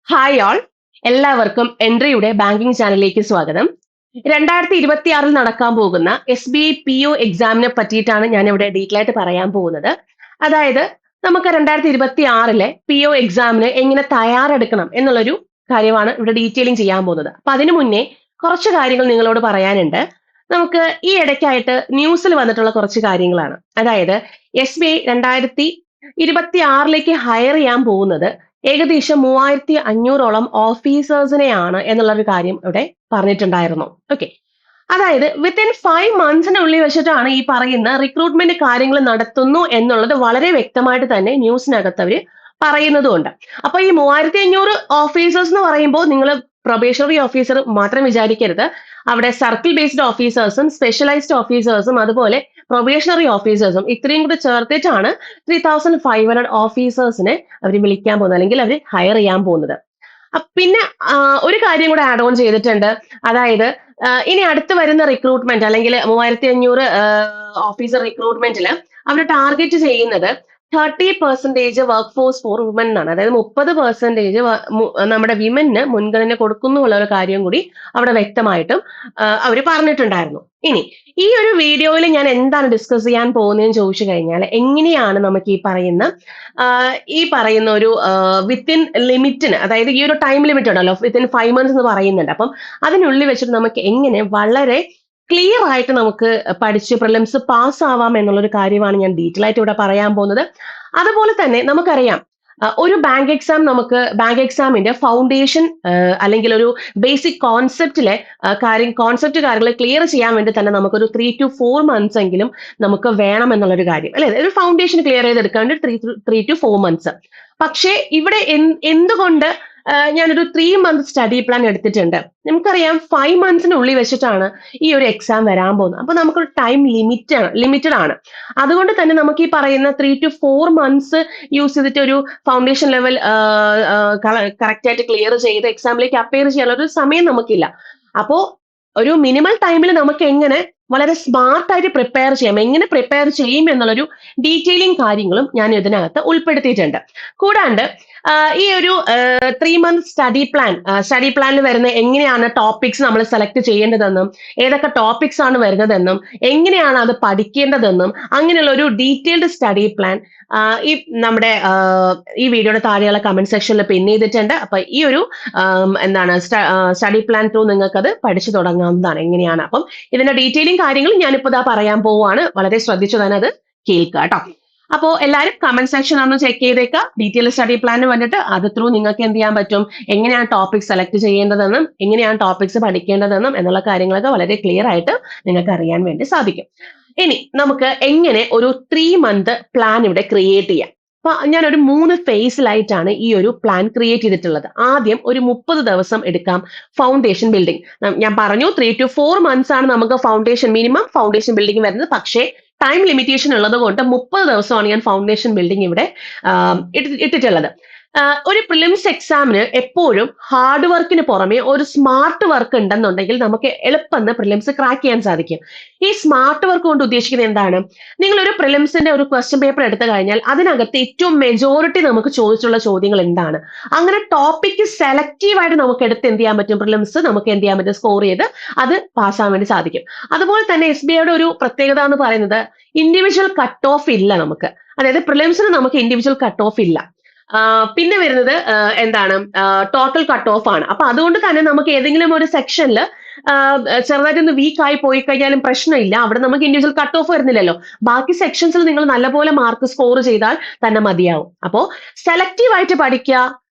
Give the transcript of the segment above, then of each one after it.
Hi all, എല്ലാവർക്കും എൻട്രിയുടെ banking ചാനലിലേക്ക് സ്വാഗതം. 2026 നടക്കാൻ പോകുന്ന SBI PO എക്സാമിനെ പറ്റിയിട്ടാണ് ഞാൻ ഇവിടെ ഡീറ്റെയിൽ ആയിട്ട് പറയാൻ പോകുന്നത്. അതായത് നമുക്ക് 2026 PO എക്സാമിന് എങ്ങനെ തയ്യാറെടുക്കണം എന്നുള്ളൊരു കാര്യമാണ് ഇവിടെ ഡീറ്റെയിലിംഗ് ചെയ്യാൻ പോകുന്നത്. അപ്പൊ അതിനു മുന്നേ കുറച്ച് കാര്യങ്ങൾ നിങ്ങളോട് പറയാനുണ്ട്. നമുക്ക് ഈ ഇടയ്ക്കായിട്ട് ന്യൂസിൽ വന്നിട്ടുള്ള കുറച്ച് കാര്യങ്ങളാണ്. അതായത് SBI 2026 ഹയർ ചെയ്യാൻ പോകുന്നത് ഏകദേശം 3500ഓളം ഓഫീസേഴ്സിനെയാണ് എന്നുള്ള ഒരു കാര്യം ഇവിടെ പറഞ്ഞിട്ടുണ്ടായിരുന്നു. ഓക്കെ, അതായത് വിത്തിൻ 5 മന്ത്സിനുള്ളിൽ വെച്ചിട്ടാണ് ഈ പറയുന്ന റിക്രൂട്ട്മെന്റ് കാര്യങ്ങൾ നടത്തുന്നു എന്നുള്ളത് വളരെ വ്യക്തമായിട്ട് തന്നെ ന്യൂസിനകത്ത് അവര് പറയുന്നതുകൊണ്ട്. അപ്പൊ ഈ 3500 ഓഫീസേഴ്സ് എന്ന് പറയുമ്പോൾ നിങ്ങൾ പ്രൊബേഷണറി ഓഫീസർ മാത്രം വിചാരിക്കരുത്. അവിടെ സർക്കിൾ ബേസ്ഡ് ഓഫീസേഴ്സും സ്പെഷ്യലൈസ്ഡ് ഓഫീസേഴ്സും അതുപോലെ പ്രൊബേഷണറി ഓഫീസേഴ്സും ഇത്രയും കൂടെ ചേർത്തിട്ടാണ് 3500 ഓഫീസേഴ്സിനെ അവർ വിളിക്കാൻ പോകുന്നത്, അല്ലെങ്കിൽ അവർ ഹയർ ചെയ്യാൻ പോകുന്നത്. പിന്നെ ഒരു കാര്യം കൂടെ ആഡ് ഓൺ ചെയ്തിട്ടുണ്ട്. അതായത് ഇനി അടുത്ത് വരുന്ന റിക്രൂട്ട്മെന്റ് അല്ലെങ്കിൽ 3500 ഓഫീസർ റിക്രൂട്ട്മെന്റിൽ അവർ ടാർഗറ്റ് ചെയ്യുന്നത് 30% വർക്ക് ഫോഴ്സ് ഫോർ വുമൻ എന്നാണ്. അതായത് 30% നമ്മുടെ വിമന് മുൻഗണന കൊടുക്കുന്നു എന്നുള്ള ഒരു കാര്യം കൂടി അവിടെ വ്യക്തമായിട്ടും അവർ പറഞ്ഞിട്ടുണ്ടായിരുന്നു. ഇനി ഈ ഒരു വീഡിയോയിൽ ഞാൻ എന്താണ് ഡിസ്കസ് ചെയ്യാൻ പോകുന്നതെന്ന് ചോദിച്ചു കഴിഞ്ഞാൽ, എങ്ങനെയാണ് നമുക്ക് ഈ പറയുന്ന ഒരു വിത്തിൻ ലിമിറ്റിന്, അതായത് ഈ ഒരു ടൈം ലിമിറ്റ് ഉണ്ടല്ലോ, വിത്തിൻ 5 മന്ത്സ് എന്ന് പറയുന്നുണ്ട്. അപ്പം അതിനുള്ളിൽ വെച്ചിട്ട് നമുക്ക് എങ്ങനെ വളരെ ക്ലിയർ ആയിട്ട് നമുക്ക് പഠിച്ച് പ്രിലിംസ് പാസ് ആവാം എന്നുള്ളൊരു കാര്യമാണ് ഞാൻ ഡീറ്റെയിൽ ആയിട്ട് ഇവിടെ പറയാൻ പോകുന്നത്. അതുപോലെ തന്നെ നമുക്കറിയാം, ഒരു ബാങ്ക് എക്സാമിന്റെ ഫൗണ്ടേഷൻ അല്ലെങ്കിൽ ഒരു ബേസിക് കോൺസെപ്റ്റ് കാര്യങ്ങൾ ക്ലിയർ ചെയ്യാൻ വേണ്ടി തന്നെ നമുക്കൊരു 3 to 4 months എങ്കിലും നമുക്ക് വേണം എന്നുള്ളൊരു കാര്യം അല്ലെ. ഒരു ഫൗണ്ടേഷൻ ക്ലിയർ ചെയ്തെടുക്കാൻ വേണ്ടി 3 to 4 months. പക്ഷേ ഇവിടെ എന്തുകൊണ്ട് ഞാനൊരു 3 month സ്റ്റഡി പ്ലാൻ എടുത്തിട്ടുണ്ട്? നമുക്കറിയാം 5 മന്ത്സിനുള്ളിൽ വെച്ചിട്ടാണ് ഈ ഒരു എക്സാം വരാൻ പോകുന്നത്. അപ്പൊ നമുക്കൊരു ടൈം ലിമിറ്റഡ് ആണ്. അതുകൊണ്ട് തന്നെ നമുക്ക് ഈ പറയുന്ന 3 to 4 months യൂസ് ചെയ്തിട്ട് ഒരു ഫൗണ്ടേഷൻ ലെവൽ കറക്റ്റ് ആയിട്ട് ക്ലിയർ ചെയ്ത് എക്സാമിലേക്ക് അപ്പിയർ ചെയ്യാനുള്ള ഒരു സമയം നമുക്കില്ല. അപ്പോ ഒരു മിനിമൽ ടൈമിൽ നമുക്ക് എങ്ങനെ വളരെ സ്മാർട്ട് ആയിട്ട് പ്രിപ്പയർ ചെയ്യാം, എങ്ങനെ പ്രിപ്പയർ ചെയ്യും എന്നുള്ളൊരു ഡീറ്റെയിലിംഗ് കാര്യങ്ങളും ഞാൻ ഇതിനകത്ത് ഉൾപ്പെടുത്തിയിട്ടുണ്ട്. കൂടാണ്ട് ഈ ഒരു 3 month സ്റ്റഡി പ്ലാനിൽ വരുന്ന എങ്ങനെയാണ് ടോപ്പിക്സ് നമ്മൾ സെലക്ട് ചെയ്യേണ്ടതെന്നും ഏതൊക്കെ ടോപ്പിക്സ് ആണ് വരുന്നതെന്നും എങ്ങനെയാണ് അത് പഠിക്കേണ്ടതെന്നും അങ്ങനെയുള്ള ഒരു ഡീറ്റെയിൽഡ് സ്റ്റഡി പ്ലാൻ നമ്മുടെ ഈ വീഡിയോയുടെ താഴെയുള്ള കമന്റ് സെക്ഷനിൽ പിൻ ചെയ്തിട്ടുണ്ട്. അപ്പൊ ഈ ഒരു സ്റ്റഡി പ്ലാൻ ത്രൂ നിങ്ങൾക്ക് അത് പഠിച്ചു തുടങ്ങാവുന്നതാണ് എങ്ങനെയാണ്. അപ്പം ഇതിന്റെ ഡീറ്റെയിലിംഗ് കാര്യങ്ങൾ ഞാനിപ്പോ പറയാൻ പോവുകയാണ്. വളരെ ശ്രദ്ധിച്ചു തന്നെ അത് കേൾക്കുക കേട്ടോ. അപ്പോൾ എല്ലാവരും കമന്റ് സെക്ഷൻ ഒന്ന് ചെക്ക് ചെയ്തേക്കുക. ഡീറ്റെയിൽ സ്റ്റഡി പ്ലാന് വേണ്ടിയിട്ട് അത് ത്രൂ നിങ്ങൾക്ക് എന്ത് ചെയ്യാൻ പറ്റും, എങ്ങനെയാണ് ടോപ്പിക്സ് സെലക്ട് ചെയ്യേണ്ടതെന്നും എങ്ങനെയാണ് ടോപ്പിക്സ് പഠിക്കേണ്ടതെന്നും എന്നുള്ള കാര്യങ്ങളൊക്കെ വളരെ ക്ലിയർ ആയിട്ട് നിങ്ങൾക്ക് അറിയാൻ വേണ്ടി സാധിക്കും. ഇനി നമുക്ക് എങ്ങനെ ഒരു 3 month പ്ലാൻ ഇവിടെ ക്രിയേറ്റ് ചെയ്യാം. അപ്പൊ ഞാനൊരു 3 ഫേസിലായിട്ടാണ് ഈ ഒരു പ്ലാൻ ക്രിയേറ്റ് ചെയ്തിട്ടുള്ളത്. ആദ്യം ഒരു 30 ദിവസം എടുക്കാം ഫൗണ്ടേഷൻ ബിൽഡിംഗ്. ഞാൻ പറഞ്ഞു 3 to 4 months ആണ് നമുക്ക് മിനിമം ഫൗണ്ടേഷൻ ബിൽഡിംഗ് വരുന്നത്. പക്ഷേ ടൈം ലിമിറ്റേഷൻ ഉള്ളത് കൊണ്ട് 30 ദിവസമാണ് ഞാൻ ഫൗണ്ടേഷൻ ബിൽഡിംഗ് ഇവിടെ ഇട്ടിട്ടുള്ളത്. ഒരു പ്രിലിംസ് എക്സാമിന് എപ്പോഴും ഹാർഡ് വർക്കിന് പുറമെ ഒരു സ്മാർട്ട് വർക്ക് ഉണ്ടെന്നുണ്ടെങ്കിൽ നമുക്ക് എളുപ്പം പ്രിലിംസ് ക്രാക്ക് ചെയ്യാൻ സാധിക്കും. ഈ സ്മാർട്ട് വർക്ക് കൊണ്ട് ഉദ്ദേശിക്കുന്നത് എന്താണ്? നിങ്ങൾ ഒരു പ്രിലിംസിന്റെ ഒരു ക്വസ്റ്റ്യൻ പേപ്പർ എടുത്തു കഴിഞ്ഞാൽ അതിനകത്ത് ഏറ്റവും മെജോറിറ്റി നമുക്ക് ചോദിച്ചിട്ടുള്ള ചോദ്യങ്ങൾ എന്താണ്, അങ്ങനെ ടോപ്പിക് സെലക്റ്റീവ് ആയിട്ട് നമുക്ക് എടുത്ത് എന്ത് ചെയ്യാൻ പറ്റും, പ്രിലിംസ് നമുക്ക് എന്ത് ചെയ്യാൻ പറ്റും, സ്കോർ ചെയ്ത് അത് പാസ്സാവാൻ വേണ്ടി സാധിക്കും. അതുപോലെ തന്നെ SBIയുടെ ഒരു പ്രത്യേകത എന്ന് പറയുന്നത് ഇൻഡിവിജ്വൽ കട്ട് ഓഫ് ഇല്ല നമുക്ക്. അതായത് പ്രിലിംസിന് നമുക്ക് ഇൻഡിവിജ്വൽ കട്ട് ഓഫ് ഇല്ല. പിന്നെ വരുന്നത് ടോട്ടൽ കട്ട് ഓഫ് ആണ്. അപ്പൊ അതുകൊണ്ട് തന്നെ നമുക്ക് ഏതെങ്കിലും ഒരു സെക്ഷനിൽ ചെറുതായിട്ടൊന്ന് വീക്ക് ആയി പോയി കഴിഞ്ഞാലും പ്രശ്നമില്ല. അവിടെ നമുക്ക് ഇൻഡിവിജ്വൽ കട്ട് ഓഫ് വരുന്നില്ലല്ലോ. ബാക്കി സെക്ഷൻസിൽ നിങ്ങൾ നല്ലപോലെ മാർക്ക് സ്കോർ ചെയ്താൽ തന്നെ മതിയാവും. അപ്പോ സെലക്റ്റീവ് ആയിട്ട് പഠിക്കുക,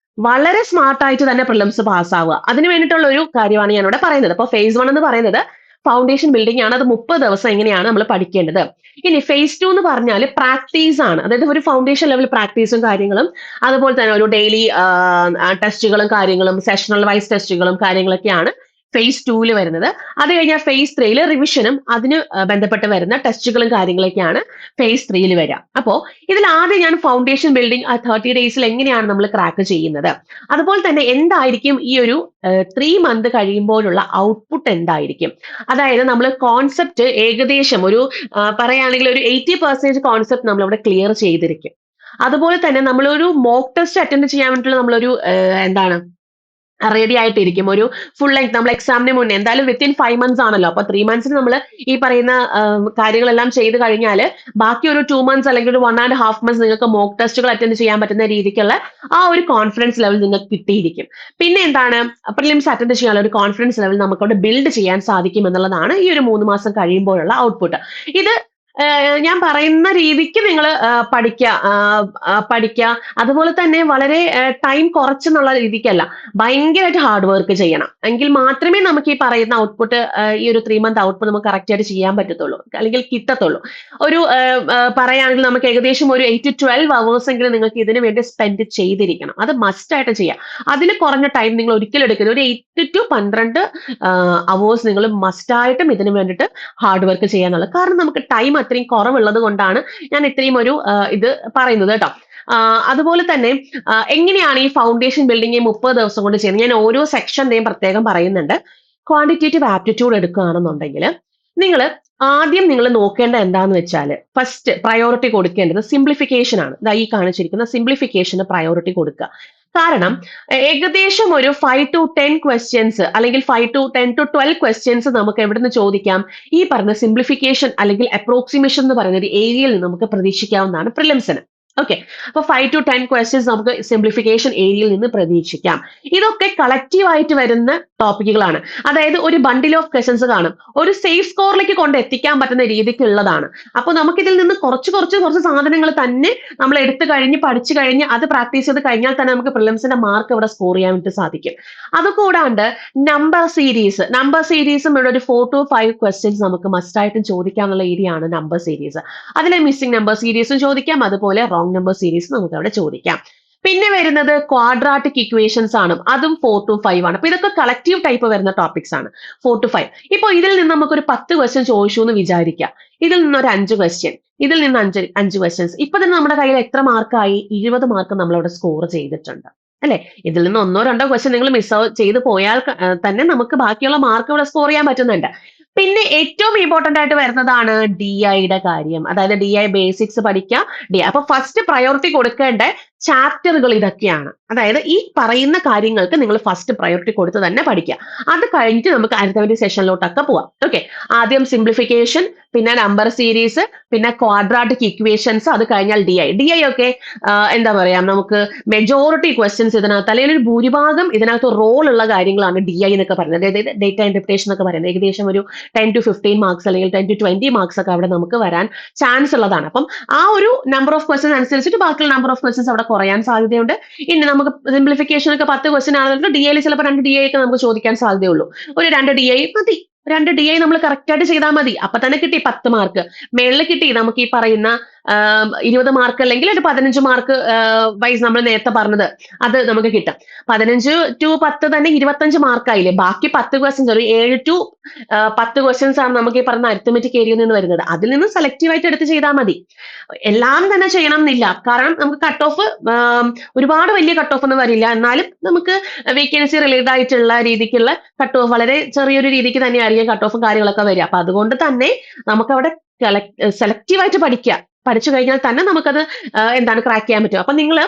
വളരെ സ്മാർട്ട് ആയിട്ട് തന്നെ പ്രിലിംസ് പാസ്സാവുക. അതിന് വേണ്ടിയിട്ടുള്ള ഒരു കാര്യമാണ് ഞാൻ ഇവിടെ പറയുന്നത്. അപ്പൊ phase 1 എന്ന് പറയുന്നത് ഫൗണ്ടേഷൻ ബിൽഡിംഗ് ആണ്. അത് 30 ദിവസം എങ്ങനെയാണ് നമ്മൾ പഠിക്കേണ്ടത്. ഇനി phase 2 എന്ന് പറഞ്ഞാൽ പ്രാക്ടീസ് ആണ്. അതായത് ഒരു ഫൗണ്ടേഷൻ ലെവൽ പ്രാക്ടീസും കാര്യങ്ങളും അതുപോലെ തന്നെ ഒരു ഡെയിലി ടെസ്റ്റുകളും കാര്യങ്ങളും സെഷണൽ വൈസ് ടെസ്റ്റുകളും കാര്യങ്ങളൊക്കെയാണ് phase 2 വരുന്നത്. അത് കഴിഞ്ഞാൽ phase 3 റിവിഷനും അതിന് ബന്ധപ്പെട്ട് വരുന്ന ടെസ്റ്റുകളും കാര്യങ്ങളൊക്കെയാണ് phase 3 വരിക. അപ്പോൾ ഇതിൽ ആദ്യം ഞാൻ ഫൗണ്ടേഷൻ ബിൽഡിംഗ് 30 ഡേയ്സിൽ എങ്ങനെയാണ് നമ്മൾ ക്രാക്ക് ചെയ്യുന്നത്, അതുപോലെ തന്നെ എന്തായിരിക്കും ഈ ഒരു 3 month കഴിയുമ്പോഴുള്ള ഔട്ട്പുട്ട് എന്തായിരിക്കും. അതായത് നമ്മൾ കോൺസെപ്റ്റ് ഏകദേശം ഒരു പറയുകയാണെങ്കിൽ ഒരു 80% കോൺസെപ്റ്റ് നമ്മളിവിടെ ക്ലിയർ ചെയ്തിരിക്കും. അതുപോലെ തന്നെ നമ്മളൊരു മോക്ക് ടെസ്റ്റ് അറ്റൻഡ് ചെയ്യാൻ വേണ്ടിയിട്ടുള്ള നമ്മളൊരു റെഡി ആയിട്ടിരിക്കും. ഒരു ഫുൾ ലെങ്ത് നമ്മൾ എക്സാമിന് മുന്നേ എന്തായാലും വിത്തിൻ 5 മന്ത്സ് ആണല്ലോ. അപ്പൊ 3 മന്ത്സിന് നമ്മൾ ഈ പറയുന്ന കാര്യങ്ങളെല്ലാം ചെയ്ത് കഴിഞ്ഞാൽ ബാക്കി ഒരു 2 മന്ത്സ് അല്ലെങ്കിൽ ഒരു 1.5 മന്ത്സ് നിങ്ങൾക്ക് മോക്ക് ടെസ്റ്റുകൾ അറ്റൻഡ് ചെയ്യാൻ പറ്റുന്ന രീതിക്കുള്ള ആ ഒരു കോൺഫിഡൻസ് ലെവൽ നിങ്ങൾക്ക് കിട്ടിയിരിക്കും. പിന്നെ എന്താണ്, പ്രിലിംസ് അറ്റൻഡ് ചെയ്യാനുള്ള ഒരു കോൺഫിഡൻസ് ലെവൽ നമുക്ക് അവിടെ ബിൽഡ് ചെയ്യാൻ സാധിക്കും എന്നുള്ളതാണ് ഈ ഒരു 3 മാസം കഴിയുമ്പോഴുള്ള ഔട്ട്പുട്ട്. ഇത് ഞാൻ പറയുന്ന രീതിക്ക് നിങ്ങൾ പഠിക്കുക. അതുപോലെ തന്നെ വളരെ ടൈം കുറച്ചെന്നുള്ള രീതിക്കല്ല, ഭയങ്കരമായിട്ട് ഹാർഡ് വർക്ക് ചെയ്യണം. എങ്കിൽ മാത്രമേ നമുക്ക് ഈ പറയുന്ന ഔട്ട്പുട്ട്, ഈ ഒരു 3 മന്ത് ഔട്ട്പുട്ട് നമുക്ക് കറക്റ്റ് ആയിട്ട് ചെയ്യാൻ പറ്റത്തുള്ളൂ, അല്ലെങ്കിൽ കിട്ടത്തുള്ളൂ. ഒരു പറയുകയാണെങ്കിൽ നമുക്ക് ഏകദേശം ഒരു 8 to 12 hours എങ്കിലും നിങ്ങൾക്ക് ഇതിനു വേണ്ടി സ്പെൻഡ് ചെയ്തിരിക്കണം. അത് മസ്റ്റ് ആയിട്ട് ചെയ്യാം. അതിൽ കുറഞ്ഞ ടൈം നിങ്ങൾ ഒരിക്കലും എടുക്കരുത്. ഒരു 8 to 12 hours നിങ്ങൾ മസ്റ്റ് ആയിട്ടും ഇതിനു വേണ്ടിയിട്ട് ഹാർഡ് വർക്ക് ചെയ്യാന്നുള്ളത്. കാരണം നമുക്ക് ടൈം അത്രയും കുറവുള്ളത് കൊണ്ടാണ് ഞാൻ ഇത്രയും ഒരു ഇത് പറയുന്നത് കേട്ടോ. അതുപോലെ തന്നെ എങ്ങനെയാണ് ഈ ഫൗണ്ടേഷൻ ബിൽഡിംഗ് 30 ദിവസം കൊണ്ട് ചെയ്യുന്നത്? ഞാൻ ഓരോ സെക്ഷന്റെയും പ്രത്യേകം പറയുന്നുണ്ട്. ക്വാണ്ടിറ്റേറ്റീവ് ആപ്റ്റിറ്റ്യൂഡ് എടുക്കുകയാണെന്നുണ്ടെങ്കിൽ ആദ്യം നിങ്ങൾ നോക്കേണ്ട എന്താന്ന് വെച്ചാൽ, ഫസ്റ്റ് പ്രയോറിറ്റി കൊടുക്കേണ്ടത് സിംപ്ലിഫിക്കേഷൻ ആണ്. ഈ കാണിച്ചിരിക്കുന്ന സിംപ്ലിഫിക്കേഷന് പ്രയോറിറ്റി കൊടുക്കുക. കാരണം ഏകദേശം ഒരു 5 to 10 ക്വസ്റ്റ്യൻസ് അല്ലെങ്കിൽ 5 to 10 to 12 ക്വസ്റ്റ്യൻസ് നമുക്ക് എവിടുന്ന് ചോദിക്കാം? ഈ പറഞ്ഞ സിംപ്ലിഫിക്കേഷൻ അല്ലെങ്കിൽ അപ്രോക്സിമേഷൻ എന്ന് പറയുന്ന ഒരു ഏരിയയിൽ നിന്ന് നമുക്ക് പ്രതീക്ഷിക്കാവുന്നതാണ് പ്രിലിംസിന്. ഓക്കെ, അപ്പൊ 5 to 10 ക്വസ്റ്റ്യൻസ് നമുക്ക് സിംപ്ലിഫിക്കേഷൻ ഏരിയയിൽ നിന്ന് പ്രതീക്ഷിക്കാം. ഇതൊക്കെ കളക്റ്റീവ് ആയിട്ട് വരുന്ന ടോപ്പിക്കുകളാണ്. അതായത് ഒരു ബണ്ടിൽ ഓഫ് ക്വസ്റ്റ്യൻസ് കാണും, ഒരു സേഫ് സ്കോറിലേക്ക് കൊണ്ട് എത്തിക്കാൻ പറ്റുന്ന രീതിക്കുള്ളതാണ്. അപ്പൊ നമുക്കിതിൽ നിന്ന് കുറച്ച് സാധനങ്ങൾ തന്നെ നമ്മൾ എടുത്തു കഴിഞ്ഞ് പഠിച്ചു കഴിഞ്ഞ് അത് പ്രാക്ടീസ് ചെയ്ത് കഴിഞ്ഞാൽ തന്നെ നമുക്ക് പ്രിലിംസിന്റെ മാർക്ക് ഇവിടെ സ്കോർ ചെയ്യാൻ വേണ്ടി സാധിക്കും. അതുകൂടാണ്ട് നമ്പർ സീരീസും ഇവിടെ ഒരു 4 to 5 ക്വസ്റ്റ്യൻസ് നമുക്ക് മസ്റ്റ് ആയിട്ടും ചോദിക്കാനുള്ള ഏരിയ ആണ് നമ്പർ സീരീസ്. അതിലെ മിസ്സിംഗ് നമ്പർ സീരീസും ചോദിക്കാം, അതുപോലെ റോങ് നമ്പർ സീരീസ് നമുക്ക് അവിടെ ചോദിക്കാം. പിന്നെ വരുന്നത് ക്വാഡ്രാറ്റിക് ഇക്വേഷൻസ് ആണ്, അതും 4 to 5 ആണ്. അപ്പൊ ഇതൊക്കെ കളക്റ്റീവ് ടൈപ്പ് വരുന്ന ടോപ്പിക്സ് ആണ്, 4 to 5. ഇപ്പൊ ഇതിൽ നിന്ന് നമുക്കൊരു 10 ക്വസ്റ്റ്യൻ ചോദിച്ചു എന്ന് വിചാരിക്കാം. ഇതിൽ നിന്ന് ഒരു 5 ക്വസ്റ്റ്യൻ, ഇതിൽ നിന്ന് 5 ക്വസ്റ്റ്യൻസ്. ഇപ്പൊ തന്നെ നമ്മുടെ കയ്യിൽ എത്ര മാർക്കായി? 20 മാർക്ക് നമ്മളവിടെ സ്കോർ ചെയ്തിട്ടുണ്ട് അല്ലെ? ഇതിൽ നിന്ന് 1-2 ക്വസ്റ്റ്യൻ നിങ്ങൾ മിസ് ചെയ്ത് പോയാൽ തന്നെ നമുക്ക് ബാക്കിയുള്ള മാർക്ക് ഇവിടെ സ്കോർ ചെയ്യാൻ പറ്റുന്നുണ്ട്. പിന്നെ ഏറ്റവും ഇമ്പോർട്ടന്റ് ആയിട്ട് വരുന്നതാണ് DIയുടെ കാര്യം. അതായത് DI ബേസിക്സ് പഠിക്കുക. അപ്പൊ ഫസ്റ്റ് പ്രയോറിറ്റി കൊടുക്കേണ്ട ചാപ്റ്ററുകൾ ഇതൊക്കെയാണ്. അതായത് ഈ പറയുന്ന കാര്യങ്ങൾക്ക് നിങ്ങൾ ഫസ്റ്റ് പ്രയോറിറ്റി കൊടുത്ത് തന്നെ പഠിക്കുക. അത് കഴിഞ്ഞിട്ട് നമുക്ക് അടുത്ത സെഷനിലോട്ടൊക്കെ പോവാം. ഓക്കെ, ആദ്യം സിംപ്ലിഫിക്കേഷൻ, പിന്നെ നമ്പർ സീരീസ്, പിന്നെ ക്വാഡ്രാറ്റിക് ഇക്വേഷൻസ്, അത് കഴിഞ്ഞാൽ DI ഒക്കെ എന്താ പറയാ, നമുക്ക് മെജോറിറ്റി ക്വസ്റ്റ്യൻസ് ഇതിനകത്ത് അല്ലെങ്കിൽ ഒരു ഭൂരിഭാഗം ഇതിനകത്ത് റോൾ ഉള്ള കാര്യങ്ങളാണ് DI എന്നൊക്കെ പറയുന്നത്. അതായത് ഡേറ്റ ഇന്റർപ്രിട്ടേഷൻ എന്നൊക്കെ പറയുന്നത് ഏകദേശം ഒരു 10 to 15 മാർക്സ് അല്ലെങ്കിൽ 10 to 20 മാർക്സ് ഒക്കെ അവിടെ നമുക്ക് വരാൻ ചാൻസ് ഉള്ളതാണ്. അപ്പം ആ ഒരു നമ്പർ ഓഫ് ക്വസ്റ്റ്യൻസ് അനുസരിച്ചിട്ട് ബാക്കിയുള്ള നമ്പർ ഓഫ് ക്വസ്റ്റ്യൻസ് അവിടെ കുറയാൻ സാധ്യതയുണ്ട്. ഇനി നമുക്ക് സിംപ്ലിഫിക്കേഷൻ ഒക്കെ 10 ക്വസ്റ്റ്യൻ ആണെങ്കിൽ DIയിൽ ചിലപ്പോൾ 2 DI ഒക്കെ നമുക്ക് ചോദിക്കാൻ സാധ്യതയുള്ളൂ. ഒരു 2 DI മതി. 2 DI നമ്മൾ കറക്റ്റ് ആയിട്ട് ചെയ്താൽ മതി. അപ്പൊ തന്നെ കിട്ടി 10 മാർക്ക്. മേളിൽ കിട്ടി നമുക്ക് ഈ പറയുന്ന 20 മാർക്ക് അല്ലെങ്കിൽ ഒരു 15 മാർക്ക് വൈസ് നമ്മൾ നേരത്തെ പറഞ്ഞത് അത് നമുക്ക് കിട്ടും. 15 to 10 തന്നെ 25 മാർക്കായില്ലേ. ബാക്കി 10 ക്വസ്റ്റ്യൻസ്, ഒരു 7 to 10 ക്വസ്റ്റ്യൻസ് ആണ് നമുക്ക് ഈ പറഞ്ഞ അരിത്തമെറ്റിക് ഏരിയയിൽ നിന്ന് വരുന്നത്. അതിൽ നിന്ന് സെലക്റ്റീവ് ആയിട്ട് എടുത്ത് ചെയ്താൽ മതി. എല്ലാം തന്നെ ചെയ്യണം എന്നില്ല. കാരണം നമുക്ക് കട്ട് ഓഫ് ഒരുപാട് വലിയ കട്ട് ഓഫ് ഒന്നും വരില്ല. എന്നാലും നമുക്ക് വേക്കൻസി റിലേറ്റഡ് ആയിട്ടുള്ള രീതിക്കുള്ള കട്ട് ഓഫ് വളരെ ചെറിയൊരു രീതിക്ക് തന്നെയായിരിക്കും കട്ട് ഓഫും കാര്യങ്ങളൊക്കെ വരിക. അപ്പൊ അതുകൊണ്ട് തന്നെ നമുക്കവിടെ സെലക്റ്റീവ് ആയിട്ട് പഠിച്ചു കഴിഞ്ഞാൽ തന്നെ നമുക്കത് ക്രാക്ക് ചെയ്യാൻ പറ്റും. അപ്പൊ നിങ്ങൾ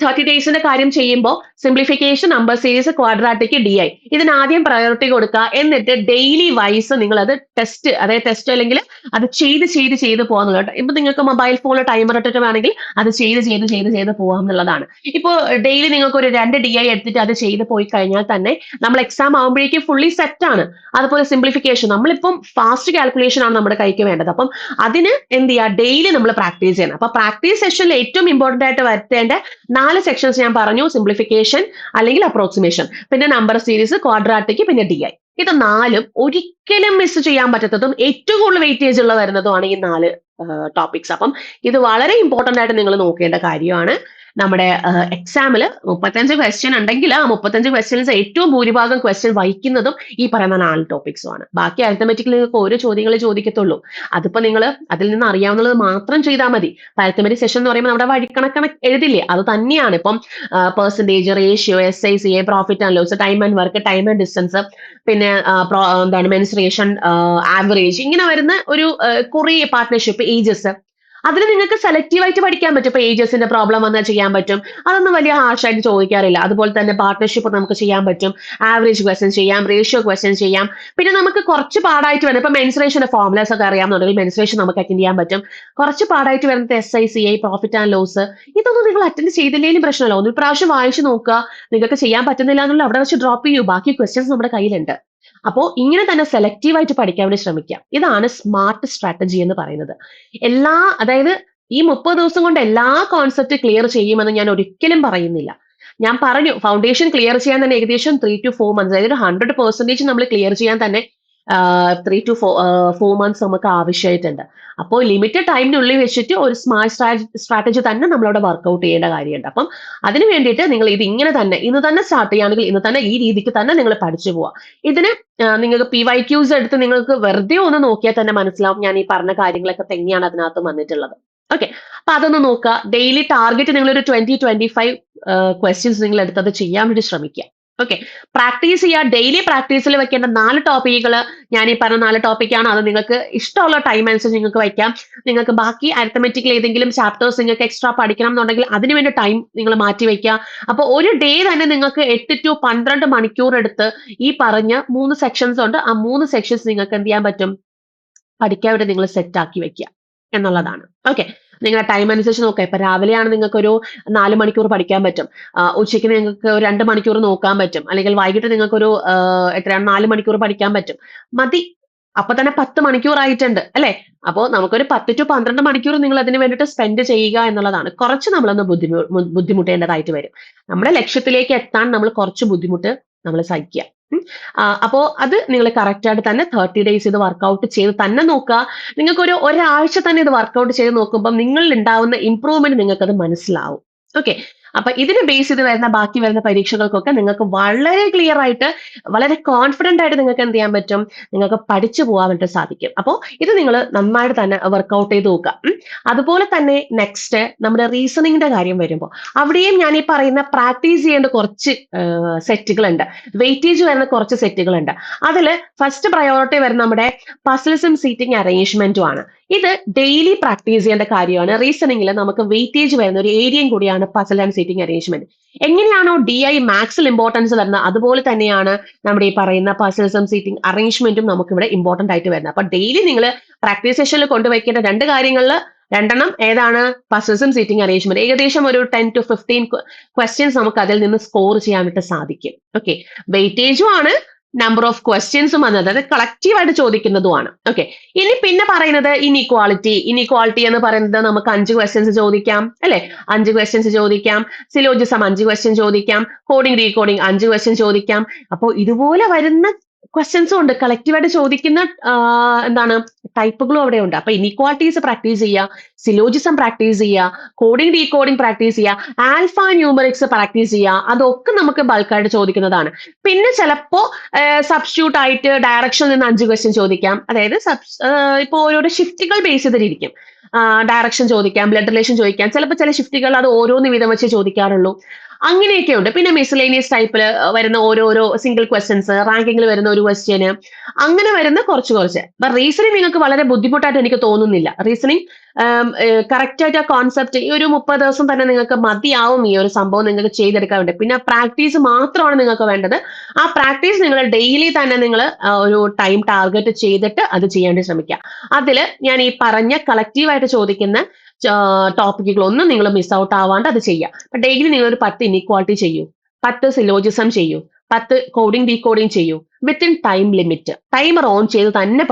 30 ഡേയ്സിന്റെ കാര്യം ചെയ്യുമ്പോൾ simplification, number series, quadratic, DI ഇതിന് ആദ്യം പ്രയോറിറ്റി കൊടുക്കുക. എന്നിട്ട് ഡെയിലി വൈസ് നിങ്ങൾ അത് ടെസ്റ്റ് അല്ലെങ്കിൽ അത് ചെയ്ത് പോകാന്നുള്ളത് കേട്ടോ. ഇപ്പൊ നിങ്ങൾക്ക് മൊബൈൽ ഫോണിൽ ടൈമർ ഇട്ടിട്ട് വേണമെങ്കിൽ അത് ചെയ്ത് പോകാം എന്നുള്ളതാണ്. ഇപ്പോൾ ഡെയിലി നിങ്ങൾക്ക് ഒരു 2 DI എടുത്തിട്ട് അത് ചെയ്ത് പോയി കഴിഞ്ഞാൽ തന്നെ നമ്മൾ എക്സാം ആകുമ്പോഴേക്കും ഫുള്ളി സെറ്റ് ആണ്. അതുപോലെ സിംപ്ലിഫിക്കേഷൻ, നമ്മളിപ്പം ഫാസ്റ്റ് കാൽക്കുലേഷൻ ആണ് നമ്മുടെ കൈക്ക് വേണ്ടത്. അപ്പം അതിന് എന്ത് ചെയ്യുക, ഡെയിലി നമ്മൾ പ്രാക്ടീസ് ചെയ്യണം. അപ്പൊ പ്രാക്ടീസ് സെഷനിൽ ഏറ്റവും ഇമ്പോർട്ടന്റ് ആയിട്ട് വരുത്തേണ്ട 4 സെക്ഷൻസ് ഞാൻ പറഞ്ഞു. സിംപ്ലിഫിക്കേഷൻ അല്ലെങ്കിൽ അപ്രോക്സിമേഷൻ, പിന്നെ നമ്പർ സീരീസ്, ക്വാഡ്രാറ്റിക്, പിന്നെ DI. ഇത് 4 ഒരിക്കലും മിസ് ചെയ്യാൻ പറ്റാത്തതും ഏറ്റവും കൂടുതൽ വെയിറ്റേജ് ഉള്ള വരുന്നതുമാണ് ഈ 4 ടോപ്പിക്സ്. അപ്പം ഇത് വളരെ ഇമ്പോർട്ടന്റ് ആയിട്ട് നിങ്ങൾ നോക്കേണ്ട കാര്യമാണ്. നമ്മുടെ എക്സാമിൽ 35 ക്വസ്റ്റ്യൻ ഉണ്ടെങ്കിൽ ആ 35 ക്വസ്റ്റ്യൻസ് ഏറ്റവും ഭൂരിഭാഗം ക്വസ്റ്റ്യൻ വഹിക്കുന്നതും ഈ പറയുന്ന 4 ടോപ്പിക്സും ആണ്. ബാക്കി അരിത്തമെറ്റിക്കിൽ നിങ്ങൾക്ക് ഓരോ ചോദ്യങ്ങളെ ചോദിക്കത്തുള്ളൂ. അതിപ്പോ നിങ്ങൾ അതിൽ നിന്ന് അറിയാവുന്നത് മാത്രം ചെയ്താൽ മതി. അരിത്തമെറ്റിക് സെഷൻ എന്ന് പറയുമ്പോൾ നമ്മുടെ വഴിക്കണക്കണ എഴുതില്ലേ, അത് തന്നെയാണ്. ഇപ്പം percentage, ratio, SICA, profit and loss, time and work, time and distance, പിന്നെ മെൻസുറേഷൻ, ആവറേജ്, ഇങ്ങനെ വരുന്ന ഒരു കുറേ പാർട്ട്ണർഷിപ്പ്, ഏജസ്, അതിൽ നിങ്ങൾക്ക് സെലക്റ്റീവ് ആയിട്ട് പഠിക്കാൻ പറ്റും. ഇപ്പൊ ഏജസിന്റെ പ്രോബ്ലം വന്നാൽ ചെയ്യാൻ പറ്റും. അതൊന്നും വലിയ ഹാർഷായിട്ട് ചോദിക്കാറില്ല. അതുപോലെ തന്നെ പാർട്ട്ണർഷിപ്പ് നമുക്ക് ചെയ്യാൻ പറ്റും. ആവറേജ് ക്വസ്റ്റ്യൻ ചെയ്യാം, റേഷ്യോ ക്വസ്റ്റ്യൻ ചെയ്യാം. പിന്നെ നമുക്ക് കുറച്ച് പാടായിട്ട് വരുന്നത് ഇപ്പൊ മെൻസുറേഷന്റെ ഫോർമുലാസ് ഒക്കെ അറിയാമെന്നുണ്ടെങ്കിൽ മെൻസുറേഷൻ നമുക്ക് അറ്റൻഡ് ചെയ്യാൻ പറ്റും. കുറച്ച് പാടായിട്ട് വരുന്നത് SICI, പ്രോഫിറ്റ് ആൻഡ് ലോസ്, ഇതൊന്നും നിങ്ങൾ അറ്റൻഡ് ചെയ്തില്ലെങ്കിലും പ്രശ്നമല്ല. ഒരു പ്രാവശ്യം വായിച്ചു നോക്കുക. നിങ്ങൾക്ക് ചെയ്യാൻ പറ്റുന്നില്ല എന്നുള്ള അവിടെ വെച്ച് ഡ്രോപ്പ് ചെയ്യൂ. ബാക്കി ക്വസ്റ്റ്യൻസ് നമ്മുടെ കയ്യിലുണ്ട്. അപ്പോ ഇങ്ങനെ തന്നെ സെലക്റ്റീവ് ആയിട്ട് പഠിക്കാൻ വേണ്ടി ശ്രമിക്കാം. ഇതാണ് സ്മാർട്ട് സ്ട്രാറ്റജി എന്ന് പറയുന്നത്. അതായത് ഈ 30 ദിവസം കൊണ്ട് എല്ലാ കോൺസെപ്റ്റ് ക്ലിയർ ചെയ്യുമെന്ന് ഞാൻ ഒരിക്കലും പറയുന്നില്ല. ഞാൻ പറഞ്ഞു ഫൗണ്ടേഷൻ ക്ലിയർ ചെയ്യാൻ തന്നെ ഏകദേശം 3 to 4 months, അതായത് 100% നമ്മൾ ക്ലിയർ ചെയ്യാൻ തന്നെ 3 to 4 months നമുക്ക് ആവശ്യമായിട്ടുണ്ട്. അപ്പോൾ ലിമിറ്റഡ് ടൈമിനുള്ളിൽ വെച്ചിട്ട് ഒരു സ്മാർട്ട് സ്ട്രാറ്റജി തന്നെ നമ്മളവിടെ വർക്ക്ഔട്ട് ചെയ്യേണ്ട കാര്യമുണ്ട്. അപ്പം അതിന് വേണ്ടിയിട്ട് നിങ്ങൾ ഇത് ഇങ്ങനെ തന്നെ ഇന്ന് തന്നെ സ്റ്റാർട്ട് ചെയ്യുകയാണെങ്കിൽ ഇന്ന് തന്നെ ഈ രീതിക്ക് തന്നെ നിങ്ങൾ പഠിച്ചു പോവാം. ഇതിന് നിങ്ങൾക്ക് PYQs എടുത്ത് നിങ്ങൾക്ക് വെറുതെ ഒന്ന് നോക്കിയാൽ തന്നെ മനസ്സിലാവും ഞാൻ ഈ പറഞ്ഞ കാര്യങ്ങളൊക്കെ തന്നെയാണ് അതിനകത്ത് വന്നിട്ടുള്ളത്. ഓക്കെ, അപ്പൊ അതൊന്ന് നോക്കുക. ഡെയിലി ടാർഗറ്റ് നിങ്ങൾ ഒരു 20-25 ക്വസ്റ്റ്യൻസ് നിങ്ങൾ എടുത്തത് ചെയ്യാൻ വേണ്ടി ശ്രമിക്കുക. ഓക്കെ, പ്രാക്ടീസ് ചെയ്യുക. ഡെയിലി പ്രാക്ടീസിൽ വെക്കേണ്ട 4 ടോപ്പിക്കുകൾ ഞാൻ ഈ പറഞ്ഞ 4 ടോപ്പിക്കാണ്. അത് നിങ്ങൾക്ക് ഇഷ്ടമുള്ള ടൈം അനുസരിച്ച് നിങ്ങൾക്ക് വയ്ക്കാം. നിങ്ങൾക്ക് ബാക്കി അരിത്തമെറ്റിക്കൽ ഏതെങ്കിലും ചാപ്റ്റേഴ്സ് നിങ്ങൾക്ക് എക്സ്ട്രാ പഠിക്കണം എന്നുണ്ടെങ്കിൽ അതിനുവേണ്ടി ടൈം നിങ്ങൾ മാറ്റി വെക്കുക. അപ്പോൾ ഒരു ഡേ തന്നെ നിങ്ങൾക്ക് 8 to 12 മണിക്കൂർ എടുത്ത് ഈ പറഞ്ഞ 3 സെക്ഷൻസ് ഉണ്ട്. ആ 3 സെക്ഷൻസ് നിങ്ങൾക്ക് എന്ത് ചെയ്യാൻ പറ്റും, പഠിക്കാൻ വേണ്ടി നിങ്ങൾ സെറ്റ് ആക്കി വെക്കുക എന്നുള്ളതാണ്. ഓക്കെ, നിങ്ങളുടെ ടൈം അനുസരിച്ച് നോക്കുക. ഇപ്പൊ രാവിലെയാണ് നിങ്ങൾക്ക് ഒരു 4 മണിക്കൂർ പഠിക്കാൻ പറ്റും. ഉച്ചയ്ക്ക് നിങ്ങൾക്ക് ഒരു 2 മണിക്കൂർ നോക്കാൻ പറ്റും. അല്ലെങ്കിൽ വൈകിട്ട് നിങ്ങൾക്കൊരു 4 മണിക്കൂർ പഠിക്കാൻ പറ്റും. മതി. അപ്പൊ തന്നെ 10 മണിക്കൂർ ആയിട്ടുണ്ട് അല്ലെ? അപ്പോൾ നമുക്കൊരു 10 to 12 മണിക്കൂർ നിങ്ങൾ അതിന് വേണ്ടിയിട്ട് സ്പെൻഡ് ചെയ്യുക എന്നുള്ളതാണ്. കുറച്ച് നമ്മളൊന്ന് ബുദ്ധിമുട്ടേണ്ടതായിട്ട് വരും. നമ്മുടെ ലക്ഷ്യത്തിലേക്ക് എത്താൻ നമ്മൾ കുറച്ച് ബുദ്ധിമുട്ട് നമ്മൾ സഹിക്കുക. അപ്പോ അത് നിങ്ങൾ കറക്റ്റ് ആയിട്ട് തന്നെ 30 days ഇത് വർക്ക്ഔട്ട് ചെയ്ത് തന്നെ നോക്കുക. നിങ്ങൾക്ക് ഒരാഴ്ച തന്നെ ഇത് വർക്ക്ഔട്ട് ചെയ്ത് നോക്കുമ്പോൾ നിങ്ങളിൽ ഉണ്ടാവുന്ന ഇംപ്രൂവ്മെന്റ് നിങ്ങൾക്ക് അത് മനസ്സിലാവും. ഓക്കെ, അപ്പൊ ഇതിന് ബേസ് ചെയ്ത് ബാക്കി വരുന്ന പരീക്ഷകൾക്കൊക്കെ നിങ്ങൾക്ക് വളരെ ക്ലിയർ ആയിട്ട് വളരെ കോൺഫിഡന്റ് ആയിട്ട് നിങ്ങൾക്ക് എന്ത് ചെയ്യാൻ പറ്റും, നിങ്ങൾക്ക് പഠിച്ചു പോകാൻ വേണ്ടി സാധിക്കും. അപ്പോൾ ഇത് നിങ്ങൾ നന്നായിട്ട് തന്നെ വർക്ക്ഔട്ട് ചെയ്ത് നോക്കുക. അതുപോലെ തന്നെ നെക്സ്റ്റ് നമ്മുടെ റീസണിങ്ങിന്റെ കാര്യം വരുമ്പോൾ അവിടെയും ഞാൻ ഈ പറയുന്ന പ്രാക്ടീസ് ചെയ്യേണ്ട കുറച്ച് സെറ്റുകളുണ്ട്. വെയിറ്റേജ് വരുന്ന കുറച്ച് സെറ്റുകളുണ്ട്. അതിൽ ഫസ്റ്റ് പ്രയോറിറ്റി വരുന്ന നമ്മുടെ പസിൽസും സീറ്റിംഗ് അറേഞ്ച്മെന്റും ആണ്. ഇത് ഡെയിലി പ്രാക്ടീസ് ചെയ്യേണ്ട കാര്യമാണ്. റീസണിങ്ങിൽ നമുക്ക് വെയിറ്റേജ് വരുന്ന ഒരു ഏരിയയും കൂടിയാണ് പസിൽ ആൻഡ് സീറ്റിംഗ് അറേഞ്ച്മെന്റ്. എങ്ങനെയാണോ DI മാത്സിൽ ഇമ്പോർട്ടൻസ് വരുന്നത് അതുപോലെ തന്നെയാണ് നമ്മുടെ ഈ പറയുന്ന പസിൽസും സീറ്റിംഗ് അറേഞ്ച്മെന്റും നമുക്ക് ഇവിടെ ഇമ്പോർട്ടന്റ് ആയിട്ട് വരുന്നത്. അപ്പൊ ഡെയിലി നിങ്ങൾ പ്രാക്ടീസ് സെഷനിൽ കൊണ്ടുവയ്ക്കേണ്ട 2 കാര്യങ്ങളിൽ 2 ഏതാണ്, പസിൽസും സീറ്റിംഗ് അറേഞ്ച്മെന്റ്. ഏകദേശം ഒരു 10 to 15 ക്വസ്റ്റ്യൻസ് നമുക്ക് അതിൽ നിന്ന് സ്കോർ ചെയ്യാൻ വേണ്ടി സാധിക്കും. ഓക്കെ, വെയിറ്റേജും ആണ്, നമ്പർ ഓഫ് ക്വസ്റ്റ്യൻസും വന്നത് അത് കളക്റ്റീവായിട്ട് ചോദിക്കുന്നതുമാണ്. ഓക്കെ, ഇനി പിന്നെ പറയുന്നത് ഇനിക്വാളിറ്റി എന്ന് പറയുന്നത് നമുക്ക് 5 ക്വസ്റ്റ്യൻസ് ചോദിക്കാം അല്ലെ? 5 ക്വസ്റ്റ്യൻസ് ചോദിക്കാം. സിലോജിസം 5 ക്വസ്റ്റ്യൻ ചോദിക്കാം. കോഡിംഗ് റീകോഡിംഗ് 5 ക്വസ്റ്റ്യൻ ചോദിക്കാം. അപ്പോൾ ഇതുപോലെ വരുന്ന ക്വസ്റ്റ്യൻസും ഉണ്ട്. കളക്റ്റീവായിട്ട് ചോദിക്കുന്ന ടൈപ്പുകളും അവിടെ ഉണ്ട്. അപ്പൊ ഇനിക്വാളിറ്റീസ് പ്രാക്ടീസ് ചെയ്യുക, സിലോജിസം പ്രാക്ടീസ് ചെയ്യുക, കോഡിംഗ് റീകോഡിംഗ് പ്രാക്ടീസ് ചെയ്യുക, ആൽഫ ന്യൂമറിക്സ് പ്രാക്ടീസ് ചെയ്യുക. അതൊക്കെ നമുക്ക് ബൾക്കായിട്ട് ചോദിക്കുന്നതാണ്. പിന്നെ ചിലപ്പോ സബ്സ്റ്റിറ്റ്യൂട്ട് ആയിട്ട് ഡയറക്ഷനിൽ നിന്ന് 5 ക്വസ്റ്റ്യൻ ചോദിക്കാം. അതായത് ഇപ്പോ ഓരോരോ ഷിഫ്റ്റുകൾ ബേസ് ചെയ്തിരിക്കും. ഡയറക്ഷൻ ചോദിക്കാം, ബ്ലഡ് റിലേഷൻ ചോദിക്കാം. ചിലപ്പോൾ ചില ഷിഫ്റ്റുകൾ അത് ഓരോന്ന് വീതം വെച്ച് ചോദിക്കാറുള്ളൂ. അങ്ങനെയൊക്കെ ഉണ്ട്. പിന്നെ മിസ്ലേനിയസ് ടൈപ്പിൽ വരുന്ന ഓരോരോ സിംഗിൾ ക്വസ്റ്റ്യൻസ്, റാങ്കിങ്ങിൽ വരുന്ന ഒരു ക്വസ്റ്റ്യന്, അങ്ങനെ വരുന്ന കുറച്ച്. അപ്പൊ റീസണിങ് നിങ്ങൾക്ക് വളരെ ബുദ്ധിമുട്ടായിട്ട് എനിക്ക് തോന്നുന്നില്ല. റീസണിങ് കറക്റ്റ് ആയിട്ട് ആ കോൺസെപ്റ്റ് ഈ ഒരു 30 ദിവസം തന്നെ നിങ്ങൾക്ക് മതിയാവും ഈ ഒരു സംഭവം നിങ്ങൾക്ക് ചെയ്തെടുക്കാൻ വേണ്ടി. പിന്നെ പ്രാക്ടീസ് മാത്രമാണ് നിങ്ങൾക്ക് വേണ്ടത്. ആ പ്രാക്ടീസ് നിങ്ങൾ ഡെയിലി തന്നെ നിങ്ങൾ ഒരു ടൈം ടാർഗറ്റ് ചെയ്തിട്ട് അത് ചെയ്യാൻ വേണ്ടി ശ്രമിക്കുക. അതിൽ ഞാൻ ഈ പറഞ്ഞ കളക്റ്റീവായിട്ട് ചോദിക്കുന്ന ടോപ്പിക്കുകളൊന്നും നിങ്ങൾ മിസ് ഔട്ട് ആവാണ്ട് അത് ചെയ്യുക. അപ്പൊ ഡെയിലി നിങ്ങൾ ഒരു 10 ഇനിക്വാളിറ്റി ചെയ്യൂ, 10 സിലോജിസം ചെയ്യൂ, 10 കോഡിംഗ് ഡീകോഡിംഗ് ചെയ്യൂ. Within time limit, timer on ചെയ്ത് തന്നെ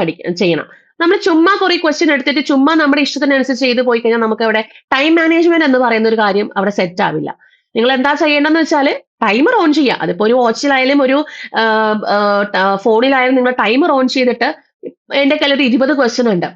ചെയ്യണം. നമ്മൾ ചുമ്മാ കുറെ ക്വസ്റ്റ്യൻ എടുത്തിട്ട് ചുമ്മാ നമ്മുടെ ഇഷ്ടത്തിനനുസരിച്ച് ചെയ്ത് പോയി കഴിഞ്ഞാൽ നമുക്ക് അവിടെ ടൈം മാനേജ്മെന്റ് എന്ന് പറയുന്ന ഒരു കാര്യം അവിടെ സെറ്റ് ആവില്ല. നിങ്ങൾ എന്താ ചെയ്യേണ്ടതെന്ന് വെച്ചാൽ ടൈമർ ഓൺ ചെയ്യുക. അതിപ്പോ ഒരു വാച്ചിലായാലും ഒരു ഫോണിലായാലും നിങ്ങൾ ടൈമർ ഓൺ ചെയ്തിട്ട് എന്റെ കയ്യിൽ ഒരു 20 ക്വസ്റ്റ്യൻ ഉണ്ട്.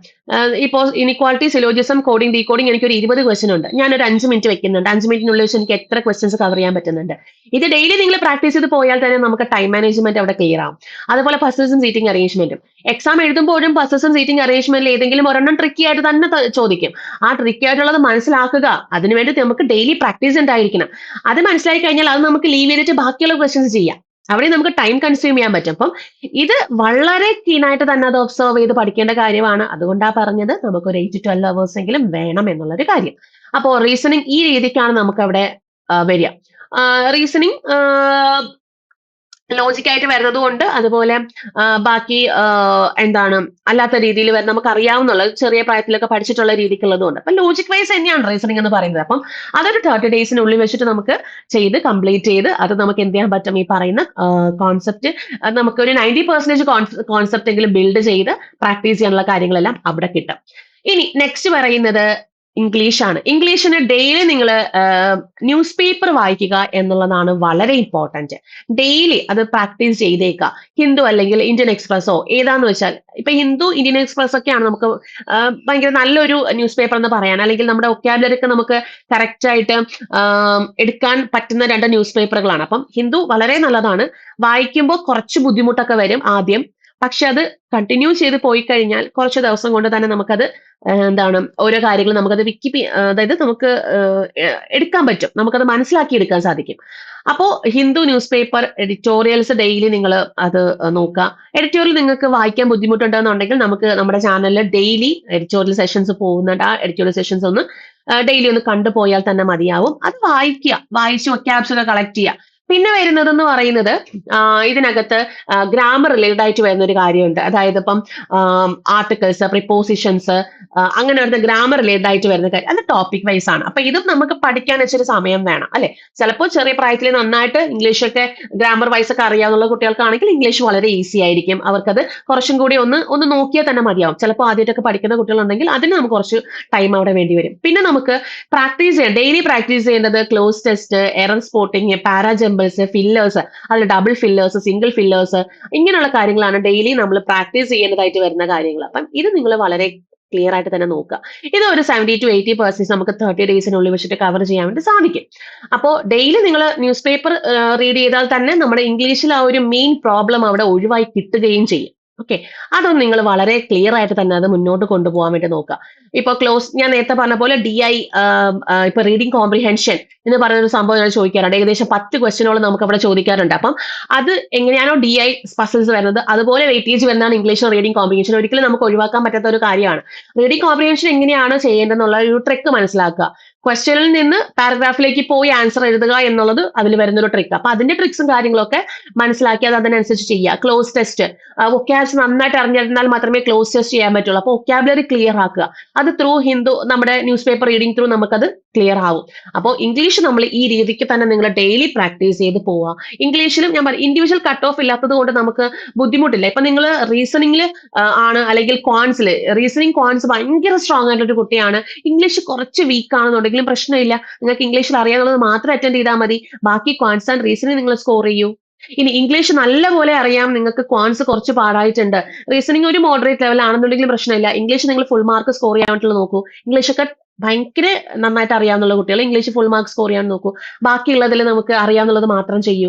ഇപ്പോൾ ഇനിക്വാളിറ്റി, സിലോജിസം, കോഡിംഗ് ഡീകോഡിംഗ് എനിക്കൊരു 20 ക്വസ്റ്റ്യൻ ഉണ്ട്. ഞാനൊരു 5 മിനിറ്റ് വെക്കുന്നുണ്ട്. 5 മിനിറ്റിനുള്ളിൽ വെച്ച് എനിക്ക് എത്ര ക്വസ്റ്റ്യൻസ് കവർ ചെയ്യാൻ പറ്റുന്നുണ്ട്. ഇത് ഡെയിലി നിങ്ങൾ പ്രാക്ടീസ് ചെയ്ത് പോയാൽ തന്നെ നമുക്ക് ടൈം മാനേജ്മെന്റ് അവിടെ ക്ലിയർ ആവും. അതുപോലെ പസിൽസും സീറ്റിംഗ് അറേഞ്ച്മെന്റും എക്സാം എഴുതുമ്പോഴും പസിൽസും സീറ്റിംഗ് അറേഞ്ച്മെന്റിൽ ഏതെങ്കിലും ഒരെണ്ണം ട്രിക്കി ആയിട്ട് തന്നെ ചോദിക്കും. ആ ട്രിക്കി ആയിട്ടുള്ളത് മനസ്സിലാക്കുക. അതിനുവേണ്ടി നമുക്ക് ഡെയിലി പ്രാക്ടീസ് ഉണ്ടായിരിക്കണം. അത് മനസ്സിലാക്കി കഴിഞ്ഞാൽ അത് നമുക്ക് ലീവ് ചെയ്തിട്ട് ബാക്കിയുള്ള ക്വസ്റ്റ്യൻസ് ചെയ്യാം. അവിടെ നമുക്ക് ടൈം കൺസ്യൂം ചെയ്യാൻ പറ്റും. അപ്പം ഇത് വളരെ കീനായിട്ട് തന്നെ അത് ഒബ്സർവ് ചെയ്ത് പഠിക്കേണ്ട കാര്യമാണ്. അതുകൊണ്ടാ പറഞ്ഞത് നമുക്കൊരു 8 to 12 അവേഴ്സ് എങ്കിലും വേണം എന്നുള്ളൊരു കാര്യം. അപ്പോ റീസണിങ് ഈ രീതിക്കാണ് നമുക്കവിടെ വരിക. റീസണിങ് ലോജിക്കായിട്ട് വരുന്നത് കൊണ്ട്, അതുപോലെ ബാക്കി എന്താണ് അല്ലാത്ത രീതിയിൽ വരുന്ന നമുക്ക് അറിയാവുന്നുള്ള ചെറിയ പ്രായത്തിലൊക്കെ പഠിച്ചിട്ടുള്ള രീതിക്കുള്ളതും ഉണ്ട്. അപ്പൊ ലോജിക് വൈസ് തന്നെയാണ് റീസണിങ് എന്ന് പറയുന്നത്. അപ്പം അതൊരു 30 ഡേയ്സിനുള്ളിൽ വെച്ചിട്ട് നമുക്ക് ചെയ്ത് കംപ്ലീറ്റ് ചെയ്ത് അത് നമുക്ക് എന്ത് ചെയ്യാൻ പറ്റും, ഈ പറയുന്ന കോൺസെപ്റ്റ് നമുക്ക് ഒരു 90% കോൺസെപ്റ്റ് എങ്കിലും ബിൽഡ് ചെയ്ത് പ്രാക്ടീസ് ചെയ്യാനുള്ള കാര്യങ്ങളെല്ലാം അവിടെ കിട്ടും. ഇനി നെക്സ്റ്റ് പറയുന്നത് ഇംഗ്ലീഷാണ്. ഇംഗ്ലീഷിന് ഡെയിലി നിങ്ങൾ ന്യൂസ് പേപ്പർ വായിക്കുക എന്നുള്ളതാണ് വളരെ ഇമ്പോർട്ടന്റ്. ഡെയിലി അത് പ്രാക്ടീസ് ചെയ്തേക്കുക. ഹിന്ദു അല്ലെങ്കിൽ ഇന്ത്യൻ എക്സ്പ്രസോ ഏതാന്ന് വെച്ചാൽ, ഇപ്പൊ ഹിന്ദു, ഇന്ത്യൻ എക്സ്പ്രസ് ഒക്കെയാണ് നമുക്ക് ഭയങ്കര നല്ലൊരു ന്യൂസ് പേപ്പർ എന്ന് പറയാൻ, അല്ലെങ്കിൽ നമ്മുടെ ഒക്കാബുലറിക്ക് നമുക്ക് കറക്റ്റ് ആയിട്ട് എടുക്കാൻ പറ്റുന്ന 2 ന്യൂസ് പേപ്പറുകളാണ്. അപ്പം ഹിന്ദു വളരെ നല്ലതാണ്. വായിക്കുമ്പോൾ കുറച്ച് ബുദ്ധിമുട്ടൊക്കെ വരും ആദ്യം, പക്ഷെ അത് കണ്ടിന്യൂ ചെയ്ത് പോയി കഴിഞ്ഞാൽ കുറച്ച് ദിവസം കൊണ്ട് തന്നെ നമുക്കത് എന്താണ് ഓരോ കാര്യങ്ങളും നമുക്കത് അതായത് നമുക്ക് എടുക്കാൻ പറ്റും, നമുക്കത് മനസ്സിലാക്കി എടുക്കാൻ സാധിക്കും. അപ്പോ Hindu news paper editorials daily നിങ്ങൾ അത് നോക്കുക. എഡിറ്റോറിയൽ നിങ്ങൾക്ക് വായിക്കാൻ ബുദ്ധിമുട്ടുണ്ടെന്നുണ്ടെങ്കിൽ നമുക്ക് നമ്മുടെ ചാനലിൽ ഡെയിലി എഡിറ്റോറിയൽ സെഷൻസ് പോകുന്നുണ്ട്. ആ എഡിറ്റോറിയൽ സെഷൻസ് ഒന്ന് ഡെയിലി ഒന്ന് കണ്ടുപോയാൽ തന്നെ മതിയാവും. അത് വായിക്കുക, വായിച്ച് ഒക്യാബ്സ് ഒക്കെ കളക്ട് ചെയ്യുക. പിന്നെ വരുന്നതെന്ന് പറയുന്നത് ഇതിനകത്ത് ഗ്രാമർ റിലേറ്റഡ് ആയിട്ട് വരുന്ന ഒരു കാര്യമുണ്ട്. അതായത് ഇപ്പം ആർട്ടിക്കിൾസ്, പ്രിപ്പോസിഷൻസ്, അങ്ങനെ വരുന്ന ഗ്രാമർ റിലേറ്റഡ് ആയിട്ട് വരുന്ന കാര്യം, അത് ടോപ്പിക് വൈസ് ആണ്. അപ്പൊ ഇതും നമുക്ക് പഠിക്കാൻ വെച്ചൊരു സമയം വേണം അല്ലെ. ചിലപ്പോൾ ചെറിയ പ്രായത്തിൽ നന്നായിട്ട് ഇംഗ്ലീഷൊക്കെ ഗ്രാമർ വൈസ് ഒക്കെ അറിയാവുന്ന കുട്ടികൾക്കാണെങ്കിൽ ഇംഗ്ലീഷ് വളരെ ഈസി ആയിരിക്കും. അവർക്കത് കുറച്ചും കൂടി ഒന്ന് നോക്കിയാൽ തന്നെ മതിയാവും. ചിലപ്പോൾ ആദ്യമായിട്ടൊക്കെ പഠിക്കുന്ന കുട്ടികളുണ്ടെങ്കിൽ അതിന് നമുക്ക് കുറച്ച് ടൈം അവിടെ വേണ്ടി വരും. പിന്നെ നമുക്ക് പ്രാക്ടീസ് ചെയ്യാം, ഡെയിലി പ്രാക്ടീസ് ചെയ്യേണ്ടത് cloze test, error spotting, parajumbles, fillers, അതിൽ ഡബിൾ ഫില്ലേഴ്സ്, സിംഗിൾ ഫില്ലേഴ്സ്, ഇങ്ങനെയുള്ള കാര്യങ്ങളാണ് ഡെയിലി നമ്മൾ പ്രാക്ടീസ് ചെയ്യേണ്ടതായിട്ട് വരുന്ന കാര്യങ്ങൾ. അപ്പം ഇത് നിങ്ങൾ വളരെ ക്ലിയർ ആയിട്ട് തന്നെ നോക്കുക. ഇത് ഒരു 70 to 80% നമുക്ക് 30 ഡേയ്സിനുള്ളിൽ വെച്ചിട്ട് കവർ ചെയ്യാൻ വേണ്ടി സാധിക്കും. അപ്പോൾ ഡെയിലി നിങ്ങൾ ന്യൂസ് പേപ്പർ റീഡ് ചെയ്താൽ തന്നെ നമ്മുടെ ഇംഗ്ലീഷിൽ ആ ഒരു മെയിൻ പ്രോബ്ലം അവിടെ ഒഴിവായി കിട്ടുകയും ചെയ്യും. ഓക്കെ, അതൊന്നും നിങ്ങൾ വളരെ ക്ലിയർ ആയിട്ട് തന്നെ അത് മുന്നോട്ട് കൊണ്ടുപോകാൻ വേണ്ടി നോക്കുക. ഇപ്പൊ ഞാൻ നേരത്തെ പറഞ്ഞ പോലെ DI ഇപ്പൊ റീഡിംഗ് കോംപ്രിഹെൻഷൻ എന്ന് പറയുന്ന ഒരു സംഭവം ഞാൻ ചോദിക്കാറുണ്ട്. ഏകദേശം 10 ക്വസ്റ്റ്യനോളം നമുക്ക് അവിടെ ചോദിക്കാറുണ്ട്. അപ്പം അത് എങ്ങനെയാണോ DI പസിൽസ് വരുന്നത് അതുപോലെ വെയിറ്റേജ് വരുന്നതാണ് ഇംഗ്ലീഷ് റീഡിംഗ് കോംപ്രിഹെൻഷൻ. ഒരിക്കലും നമുക്ക് ഒഴിവാക്കാൻ പറ്റാത്ത ഒരു കാര്യമാണ്. റീഡിംഗ് കോംപ്രിഹെൻഷൻ എങ്ങനെയാണ് ചെയ്യേണ്ടതെന്നുള്ള ഒരു ട്രിക്ക് മനസ്സിലാക്കുക. ക്വസ്റ്റ്യനിൽ നിന്ന് പാരഗ്രാഫിലേക്ക് പോയി ആൻസർ എഴുതുക എന്നുള്ളത് അതിൽ വരുന്നൊരു ട്രിക്ക്. അപ്പൊ അതിന്റെ ട്രിക്സും കാര്യങ്ങളൊക്കെ മനസ്സിലാക്കി അത് അതിനനുസരിച്ച് ചെയ്യുക. ക്ലോസ് ടെസ്റ്റ്, വൊക്കാബ്സ് നന്നായിട്ട് അറിഞ്ഞിരുന്നാൽ മാത്രമേ ക്ലോസ് ടെസ്റ്റ് ചെയ്യാൻ പറ്റുള്ളൂ. അപ്പൊ വൊക്കാബുലറി ക്ലിയർ ആക്കുക. അത് ത്രൂ ഹിന്ദു നമ്മുടെ ന്യൂസ് പേപ്പർ റീഡിംഗ് ത്രൂ നമുക്കത് ക്ലിയർ ആവും. അപ്പോൾ ഇംഗ്ലീഷ് നമ്മൾ ഈ രീതിക്ക് തന്നെ നിങ്ങൾ ഡെയിലി പ്രാക്ടീസ് ചെയ്ത് പോവുക. ഇംഗ്ലീഷിലും ഞാൻ പറയും, ഇൻഡിവിജ്വൽ കട്ട് ഓഫ് ഇല്ലാത്തത് കൊണ്ട് നമുക്ക് ബുദ്ധിമുട്ടില്ല. ഇപ്പൊ നിങ്ങൾ റീസണിംഗിൽ ആണ്, അല്ലെങ്കിൽ ക്വാൻസിൽ, റീസണിംഗ് ക്വാൻസ് ഭയങ്കര സ്ട്രോങ് ആയിട്ടുള്ള ഒരു കുട്ടിയാണ്, ഇംഗ്ലീഷ് കുറച്ച് വീക്ക് ആണെന്നുണ്ടെങ്കിലും പ്രശ്നമില്ല. നിങ്ങൾക്ക് ഇംഗ്ലീഷിൽ അറിയാനുള്ളത് മാത്രം അറ്റൻഡ് ചെയ്താൽ മതി. ബാക്കി ക്വാൻസ് ആൻഡ് റീസണിംഗ് നിങ്ങൾ സ്കോർ ചെയ്യൂ. ഇനി ഇംഗ്ലീഷ് നല്ലപോലെ അറിയാം, നിങ്ങൾക്ക് ക്വാൻസ് കുറച്ച് പാടായിട്ടുണ്ട്, റീസണിംഗ് ഒരു മോഡറേറ്റ് ലെവൽ ആണെന്നുണ്ടെങ്കിലും പ്രശ്നമില്ല. ഇംഗ്ലീഷ് നിങ്ങൾ ഫുൾ മാർക്ക് സ്കോർ ചെയ്യാൻ വേണ്ടിയിട്ടുള്ള നോക്കൂ. ഇംഗ്ലീഷ് ഒക്കെ ഭയങ്കര നന്നായിട്ട് അറിയാവുന്ന കുട്ടികൾ ഇംഗ്ലീഷ് ഫുൾ മാർക്ക് സ്കോർ ചെയ്യാൻ നോക്കൂ. ബാക്കിയുള്ളതിൽ നമുക്ക് അറിയാവുന്നത് മാത്രം ചെയ്യൂ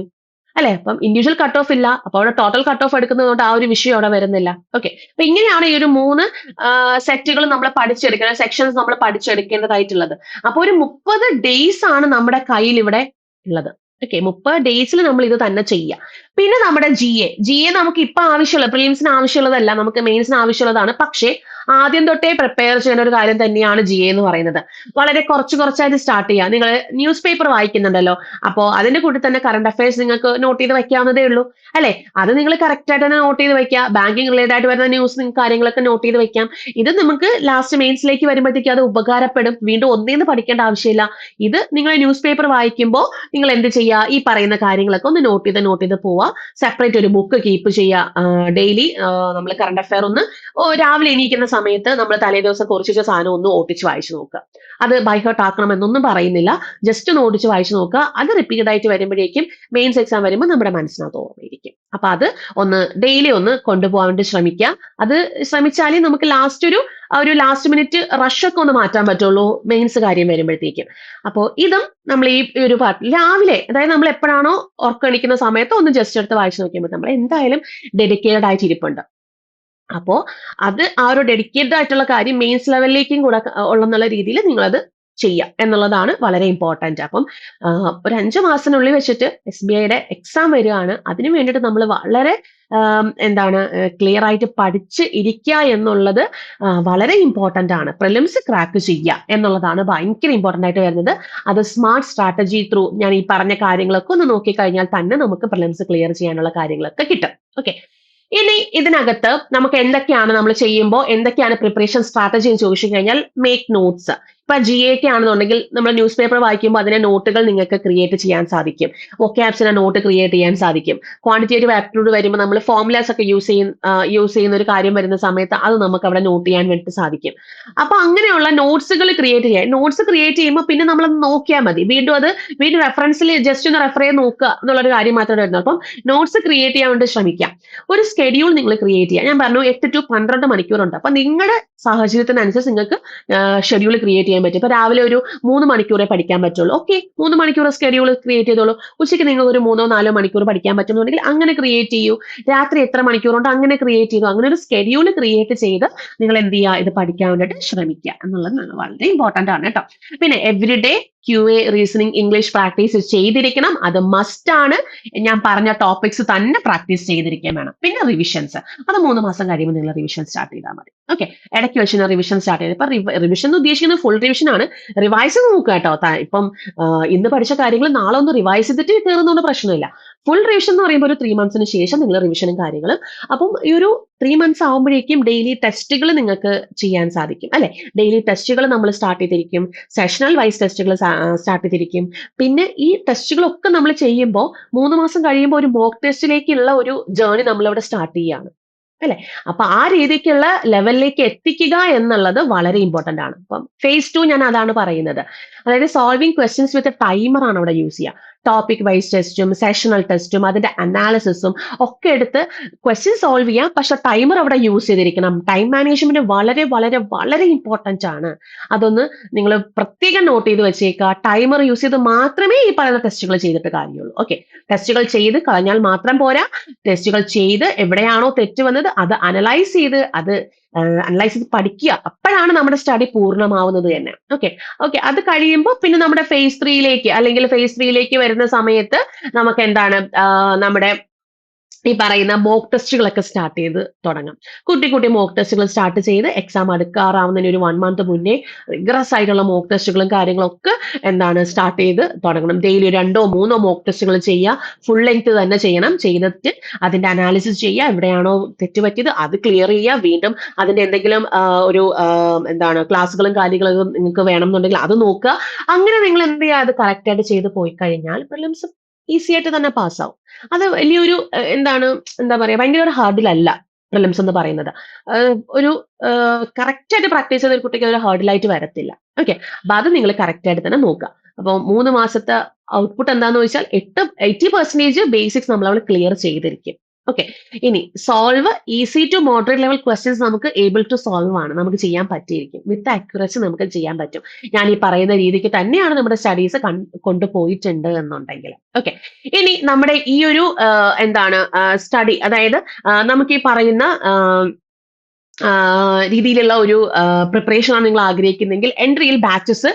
അല്ലെ. അപ്പം ഇൻഡിവിജ്വൽ കട്ട് ഓഫ് ഇല്ല, അപ്പൊ അവിടെ ടോട്ടൽ കട്ട് ഓഫ് എടുക്കുന്നതുകൊണ്ട് ആ ഒരു വിഷയം അവിടെ വരുന്നില്ല. ഓക്കെ, അപ്പൊ ഇങ്ങനെയാണ് ഈ ഒരു 3 സെറ്റുകൾ നമ്മൾ പഠിച്ചെടുക്കേണ്ട സെക്ഷൻസ് നമ്മൾ പഠിച്ചെടുക്കേണ്ടതായിട്ടുള്ളത്. അപ്പൊ ഒരു 30 ഡേയ്സ് ആണ് നമ്മുടെ കയ്യിൽ ഇവിടെ ഉള്ളത്. ഓക്കെ, 30 ഡേയ്സിൽ നമ്മൾ ഇത് തന്നെ ചെയ്യുക. പിന്നെ നമ്മുടെ GA നമുക്ക് ഇപ്പൊ ആവശ്യമുള്ള, പ്രിലിംസിന് ആവശ്യമുള്ളതല്ല, നമുക്ക് മെയിൻസിന് ആവശ്യമുള്ളതാണ്. പക്ഷേ ആദ്യം തൊട്ടേ പ്രിപ്പയർ ചെയ്യുന്ന ഒരു കാര്യം തന്നെയാണ് GA എന്ന് പറയുന്നത്. വളരെ കുറച്ചായിട്ട് സ്റ്റാർട്ട് ചെയ്യുക. നിങ്ങൾ ന്യൂസ് പേപ്പർ വായിക്കുന്നുണ്ടല്ലോ, അപ്പോൾ അതിന്റെ കൂടെ തന്നെ കറണ്ട് അഫയേഴ്സ് നിങ്ങൾക്ക് നോട്ട് ചെയ്ത് വെക്കാവുന്നതേ ഉള്ളൂ അല്ലെ. അത് നിങ്ങൾ കറക്റ്റ് ആയിട്ട് തന്നെ നോട്ട് ചെയ്ത് വെക്കുക. ബാങ്കിങ് റിലേറ്റഡ് ആയിട്ട് വരുന്ന ന്യൂസ് കാര്യങ്ങളൊക്കെ നോട്ട് ചെയ്ത് വെക്കാം. ഇത് നമുക്ക് ലാസ്റ്റ് മെയിൻസിലേക്ക് വരുമ്പോഴത്തേക്ക് അത് ഉപകാരപ്പെടും. വീണ്ടും ഒന്നേന്ന് പഠിക്കേണ്ട ആവശ്യമില്ല. ഇത് നിങ്ങൾ ന്യൂസ് പേപ്പർ വായിക്കുമ്പോൾ നിങ്ങൾ എന്ത് ചെയ്യുക, ഈ പറയുന്ന കാര്യങ്ങളൊക്കെ ഒന്ന് നോട്ട് ചെയ്ത് പോവുക. സെപ്പറേറ്റ് ഒരു ബുക്ക് കീപ്പ് ചെയ്യുക. ഡെയിലി നമ്മൾ കറണ്ട് അഫയർ ഒന്ന് രാവിലെ എണീക്കുന്ന സമയത്ത് നമ്മൾ തലേദിവസം കുറച്ച് സാധനം ഒന്ന് ഓട്ടിച്ച് വായിച്ചു നോക്കുക. അത് ബൈ ഹാർട്ട് ആക്കണം എന്നൊന്നും പറയുന്നില്ല, ജസ്റ്റ് ഒന്ന് ഓടിച്ച് വായിച്ചു നോക്കുക. അത് റിപ്പീറ്റ് ആയിട്ട് വരുമ്പോഴേക്കും മെയിൻസ് എക്സാം വരുമ്പോൾ നമ്മുടെ മനസ്സിനകത്ത് ഓർമ്മയിരിക്കും. അപ്പൊ അത് ഒന്ന് ഡെയിലി ഒന്ന് കൊണ്ടുപോകാൻ വേണ്ടി ശ്രമിക്കുക. അത് ശ്രമിച്ചാലേ നമുക്ക് ലാസ്റ്റ് മിനിറ്റ് റഷ് ഒക്കെ ഒന്ന് മാറ്റാൻ പറ്റുള്ളൂ മെയിൻസ് കാര്യം വരുമ്പോഴത്തേക്കും. അപ്പോൾ ഇതും നമ്മൾ ഈ ഒരു പാർട്ട് രാവിലെ, അതായത് നമ്മൾ എപ്പോഴാണോ ഉറക്കണിക്കുന്ന സമയത്ത് ഒന്ന് ജസ്റ്റ് എടുത്ത് വായിച്ചു നോക്കിയപ്പോൾ നമ്മൾ എന്തായാലും ഡെഡിക്കേറ്റഡ് ആയിട്ട് ഇരിപ്പുണ്ട്. അപ്പോ അത് ആ ഒരു ഡെഡിക്കേറ്റഡ് ആയിട്ടുള്ള കാര്യം മെയിൻസ് ലെവലിലേക്കും കൂടെ ഉള്ളെന്നുള്ള രീതിയിൽ നിങ്ങളത് ചെയ്യാം എന്നുള്ളതാണ് വളരെ ഇമ്പോർട്ടന്റ്. അപ്പം ഒരു 5 മാസത്തിനുള്ളിൽ വെച്ചിട്ട് SBIയുടെ എക്സാം വരികയാണ്. അതിന് വേണ്ടിയിട്ട് നമ്മൾ വളരെ എന്താണ് ക്ലിയർ ആയിട്ട് പഠിച്ച് ഇരിക്കുക എന്നുള്ളത് വളരെ ഇമ്പോർട്ടന്റ് ആണ്. പ്രിലിംസ് ക്രാക്ക് ചെയ്യുക എന്നുള്ളതാണ് ഭയങ്കര ഇമ്പോർട്ടന്റ് ആയിട്ട് വരുന്നത്. അത് സ്മാർട്ട് സ്ട്രാറ്റജി ത്രൂ ഞാൻ ഈ പറഞ്ഞ കാര്യങ്ങളൊക്കെ ഒന്ന് നോക്കിക്കഴിഞ്ഞാൽ തന്നെ നമുക്ക് പ്രിലിംസ് ക്ലിയർ ചെയ്യാനുള്ള കാര്യങ്ങളൊക്കെ കിട്ടും. ഓക്കെ. ഇനി ഇതിനകത്ത് നമുക്ക് എന്തൊക്കെയാണ് നമ്മൾ ചെയ്യുമ്പോൾ എന്തൊക്കെയാണ് പ്രിപ്പറേഷൻ സ്ട്രാറ്റജി എന്ന് ചോദിച്ചു കഴിഞ്ഞാൽ മേക്ക് നോട്ട്സ്. ഇപ്പൊ GA ആണെന്നുണ്ടെങ്കിൽ നമ്മൾ ന്യൂസ് പേപ്പർ വായിക്കുമ്പോൾ അതിന്റെ നോട്ടുകൾ നിങ്ങൾക്ക് ക്രിയേറ്റ് ചെയ്യാൻ സാധിക്കും. വൊക്കാബ്സിന്റെ നോട്ട് ക്രിയേറ്റ് ചെയ്യാൻ സാധിക്കും. ക്വാണ്ടിറ്റേറ്റീവ് ആപ്റ്റിറ്റ്യൂഡ് വരുമ്പോൾ നമ്മൾ ഫോർമുലാസ് ഒക്കെ യൂസ് ചെയ്യുന്ന ഒരു കാര്യം വരുന്ന സമയത്ത് അത് നമുക്ക് അവിടെ നോട്ട് ചെയ്യാൻ വേണ്ടി സാധിക്കും. അപ്പൊ അങ്ങനെയുള്ള നോട്ട്സുകൾ ക്രിയേറ്റ് ചെയ്യാം. നോട്ട്സ് ക്രിയേറ്റ് ചെയ്യുമ്പോൾ പിന്നെ നമ്മൾ നോക്കിയാൽ മതി. വീണ്ടും റെഫറൻസിൽ ജസ്റ്റ് ഒന്ന് റെഫർ ചെയ്ത് നോക്കുക എന്നുള്ളൊരു കാര്യം മാത്രമേ വരുന്നുള്ളൂ. അപ്പം നോട്ട്സ് ക്രിയേറ്റ് ചെയ്യാൻ വേണ്ടി ശ്രമിക്കാം. ഒരു സ്കെഡ്യൂൾ നിങ്ങൾ ക്രിയേറ്റ് ചെയ്യുക. ഞാൻ പറഞ്ഞു 8 to 12 മണിക്കൂറുണ്ട്. അപ്പൊ നിങ്ങളുടെ സാഹചര്യത്തിനനുസരിച്ച് നിങ്ങൾക്ക് ഷെഡ്യൂൾ ക്രിയേറ്റ് ചെയ്യാൻ പറ്റും. ഇപ്പൊ രാവിലെ ഒരു 3 മണിക്കൂറേ പഠിക്കാൻ പറ്റുള്ളൂ. ഓക്കെ, 3 മണിക്കൂർ സ്കെഡ്യൂൾ ക്രിയേറ്റ് ചെയ്തോളൂ. ഉച്ചയ്ക്ക് നിങ്ങൾക്ക് ഒരു 3-4 മണിക്കൂർ പഠിക്കാൻ പറ്റുന്നുണ്ടെങ്കിൽ അങ്ങനെ ക്രിയേറ്റ് ചെയ്യൂ. രാത്രി എത്ര മണിക്കൂറുണ്ട് അങ്ങനെ ക്രിയേറ്റ് ചെയ്തു. അങ്ങനെ ഒരു സ്കെഡ്യൂൾ ക്രിയേറ്റ് ചെയ്ത് നിങ്ങൾ എന്ത് ചെയ്യുക, ഇത് പഠിക്കാൻ വേണ്ടിയിട്ട് ശ്രമിക്കുക എന്നുള്ളത് വളരെ ഇമ്പോർട്ടന്റ് ആണ് കേട്ടോ. പിന്നെ everyday QA reasoning English practice ചെയ്തിരിക്കണം. അത് മസ്റ്റ് ആണ്. ഞാൻ പറഞ്ഞ ടോപ്പിക്സ് തന്നെ പ്രാക്ടീസ് ചെയ്തിരിക്കാൻ വേണം. പിന്നെ റിവിഷൻസ്, അത് 3 മാസം കഴിയുമ്പോൾ നിങ്ങൾ റിവിഷൻ സ്റ്റാർട്ട് ചെയ്താൽ മതി. ഓക്കെ, ഇടയ്ക്ക് വെച്ച് റിവിഷൻ സ്റ്റാർട്ട് ചെയ്ത് ഇപ്പൊ റിവിഷൻ എന്ന് ഉദ്ദേശിക്കുന്നത് ഫുൾ റിവിഷൻ ആണ്. റിവൈസ് നോക്കുക കേട്ടോ. ഇപ്പം ഇന്ന് പഠിച്ച കാര്യങ്ങൾ നാളെ ഒന്ന് റിവൈസ് ചെയ്തിട്ട് കയറുന്നതുകൊണ്ട് പ്രശ്നമില്ല. ഫുൾ റിവിഷൻ എന്ന് പറയുമ്പോൾ ഒരു 3 മന്ത്സിന് ശേഷം നിങ്ങൾ റിവിഷനും കാര്യങ്ങളും. അപ്പം ഈ ഒരു 3 മന്ത്സ് ആകുമ്പോഴേക്കും ഡെയിലി ടെസ്റ്റുകൾ നിങ്ങൾക്ക് ചെയ്യാൻ സാധിക്കും അല്ലെ. ഡെയിലി ടെസ്റ്റുകൾ നമ്മൾ സ്റ്റാർട്ട് ചെയ്തിരിക്കും. സെഷണൽ വൈസ് ടെസ്റ്റുകൾ സ്റ്റാർട്ട് ചെയ്തിരിക്കും. പിന്നെ ഈ ടെസ്റ്റുകളൊക്കെ നമ്മൾ ചെയ്യുമ്പോൾ 3 മാസം കഴിയുമ്പോൾ ഒരു മോക്ക് ടെസ്റ്റിലേക്കുള്ള ഒരു ജേർണി നമ്മളിവിടെ സ്റ്റാർട്ട് ചെയ്യുകയാണ് അല്ലെ. അപ്പൊ ആ രീതിക്കുള്ള ലെവലിലേക്ക് എത്തിക്കുക എന്നുള്ളത് വളരെ ഇമ്പോർട്ടന്റ് ആണ്. അപ്പം phase 2 ഞാൻ അതാണ് പറയുന്നത്. അതായത് സോൾവിങ് ക്വസ്റ്റ്യൻസ് വിത്ത് ടൈമർ ആണ് അവിടെ യൂസ് ചെയ്യുക. ടോപ്പിക് വൈസ് ടെസ്റ്റും സെഷണൽ ടെസ്റ്റും അതിന്റെ അനാലിസിസും ഒക്കെ എടുത്ത് ക്വസ്റ്റ്യൻ സോൾവ് ചെയ്യാം. പക്ഷെ ടൈമർ അവിടെ യൂസ് ചെയ്തിരിക്കണം. ടൈം മാനേജ്മെന്റ് വളരെ വളരെ വളരെ ഇമ്പോർട്ടന്റ് ആണ്. അതൊന്ന് നിങ്ങൾ പ്രത്യേകം നോട്ട് ചെയ്ത് വെച്ചേക്കുക. ടൈമർ യൂസ് ചെയ്ത് മാത്രമേ ഈ പറയുന്ന ടെസ്റ്റുകൾ ചെയ്തിട്ട് കാര്യമുള്ളൂ. ഓക്കെ, ടെസ്റ്റുകൾ ചെയ്ത് കളഞ്ഞാൽ മാത്രം പോരാ. ടെസ്റ്റുകൾ ചെയ്ത് എവിടെയാണോ തെറ്റ് വന്നത് അത് അനലൈസ് ചെയ്ത് പഠിക്കുക. അപ്പോഴാണ് നമ്മുടെ സ്റ്റഡി പൂർണ്ണമാവുന്നത് തന്നെ. ഓക്കെ, അത് കഴിയുമ്പോൾ പിന്നെ നമ്മുടെ phase 3 വരുന്ന സമയത്ത് നമുക്ക് എന്താണ് നമ്മുടെ ഈ പറയുന്ന മോക്ക് ടെസ്റ്റുകളൊക്കെ സ്റ്റാർട്ട് ചെയ്ത് തുടങ്ങാം. കുട്ടി മോക്ക് ടെസ്റ്റുകൾ സ്റ്റാർട്ട് ചെയ്ത് എക്സാം അടുക്കാറാവുന്നതിന് ഒരു 1 month മുന്നേ റിഗ്രസ് ആയിട്ടുള്ള മോക്ക് ടെസ്റ്റുകളും കാര്യങ്ങളൊക്കെ സ്റ്റാർട്ട് ചെയ്ത് തുടങ്ങണം. ഡെയിലി 2-3 മോക്ക് ടെസ്റ്റുകൾ ചെയ്യുക. ഫുൾ ലെങ്ത് തന്നെ ചെയ്യണം. ചെയ്തിട്ട് അതിന്റെ അനാലിസിസ് ചെയ്യുക. എവിടെയാണോ തെറ്റുപറ്റിയത് അത് ക്ലിയർ ചെയ്യുക. വീണ്ടും അതിന്റെ എന്തെങ്കിലും ക്ലാസ്സുകളും കാര്യങ്ങളും നിങ്ങൾക്ക് വേണമെന്നുണ്ടെങ്കിൽ അത് നോക്കുക. അങ്ങനെ നിങ്ങൾ എന്ത് ചെയ്യുക, അത് കറക്റ്റ് ആയിട്ട് ചെയ്ത് പോയി കഴിഞ്ഞാൽ പ്രിലിംസ് ഈസി ആയിട്ട് തന്നെ പാസ്സാവും. അത് വലിയൊരു എന്താ പറയാ, ഭയങ്കര ഒരു ഹാർഡിലല്ല പ്രിലിംസ് എന്ന് പറയുന്നത്. ഒരു കറക്റ്റ് ആയിട്ട് പ്രാക്ടീസ് ചെയ്ത ഒരു കുട്ടിക്ക് ഒരു ഹാർഡിലായിട്ട് വരത്തില്ല. ഓക്കെ, അപ്പൊ അത് നിങ്ങൾ കറക്റ്റ് ആയിട്ട് തന്നെ നോക്കുക. അപ്പൊ 3 മാസത്തെ ഔട്ട്പുട്ട് എന്താന്ന് ചോദിച്ചാൽ 80% ബേസിക്സ് നമ്മൾ അവിടെ ക്ലിയർ ചെയ്തിരിക്കും. ഓക്കെ, ഇനി solve easy to moderate level questions നമുക്ക് ഏബിൾ ടു സോൾവ് ആണ്, നമുക്ക് ചെയ്യാൻ പറ്റിയിരിക്കും. വിത്ത് അക്യുറസി നമുക്ക് ചെയ്യാൻ പറ്റും. ഞാൻ ഈ പറയുന്ന രീതിക്ക് തന്നെയാണ് നമ്മുടെ സ്റ്റഡീസ് കൊണ്ടുപോയിട്ടുണ്ട് എന്നുണ്ടെങ്കിൽ. ഓക്കെ, ഇനി നമ്മുടെ ഈ ഒരു സ്റ്റഡി, അതായത് നമുക്ക് ഈ പറയുന്ന രീതിയിലുള്ള ഒരു പ്രിപ്പറേഷൻ ആണ് നിങ്ങൾ ആഗ്രഹിക്കുന്നെങ്കിൽ എൻട്രിയിൽ ബാച്ചസ്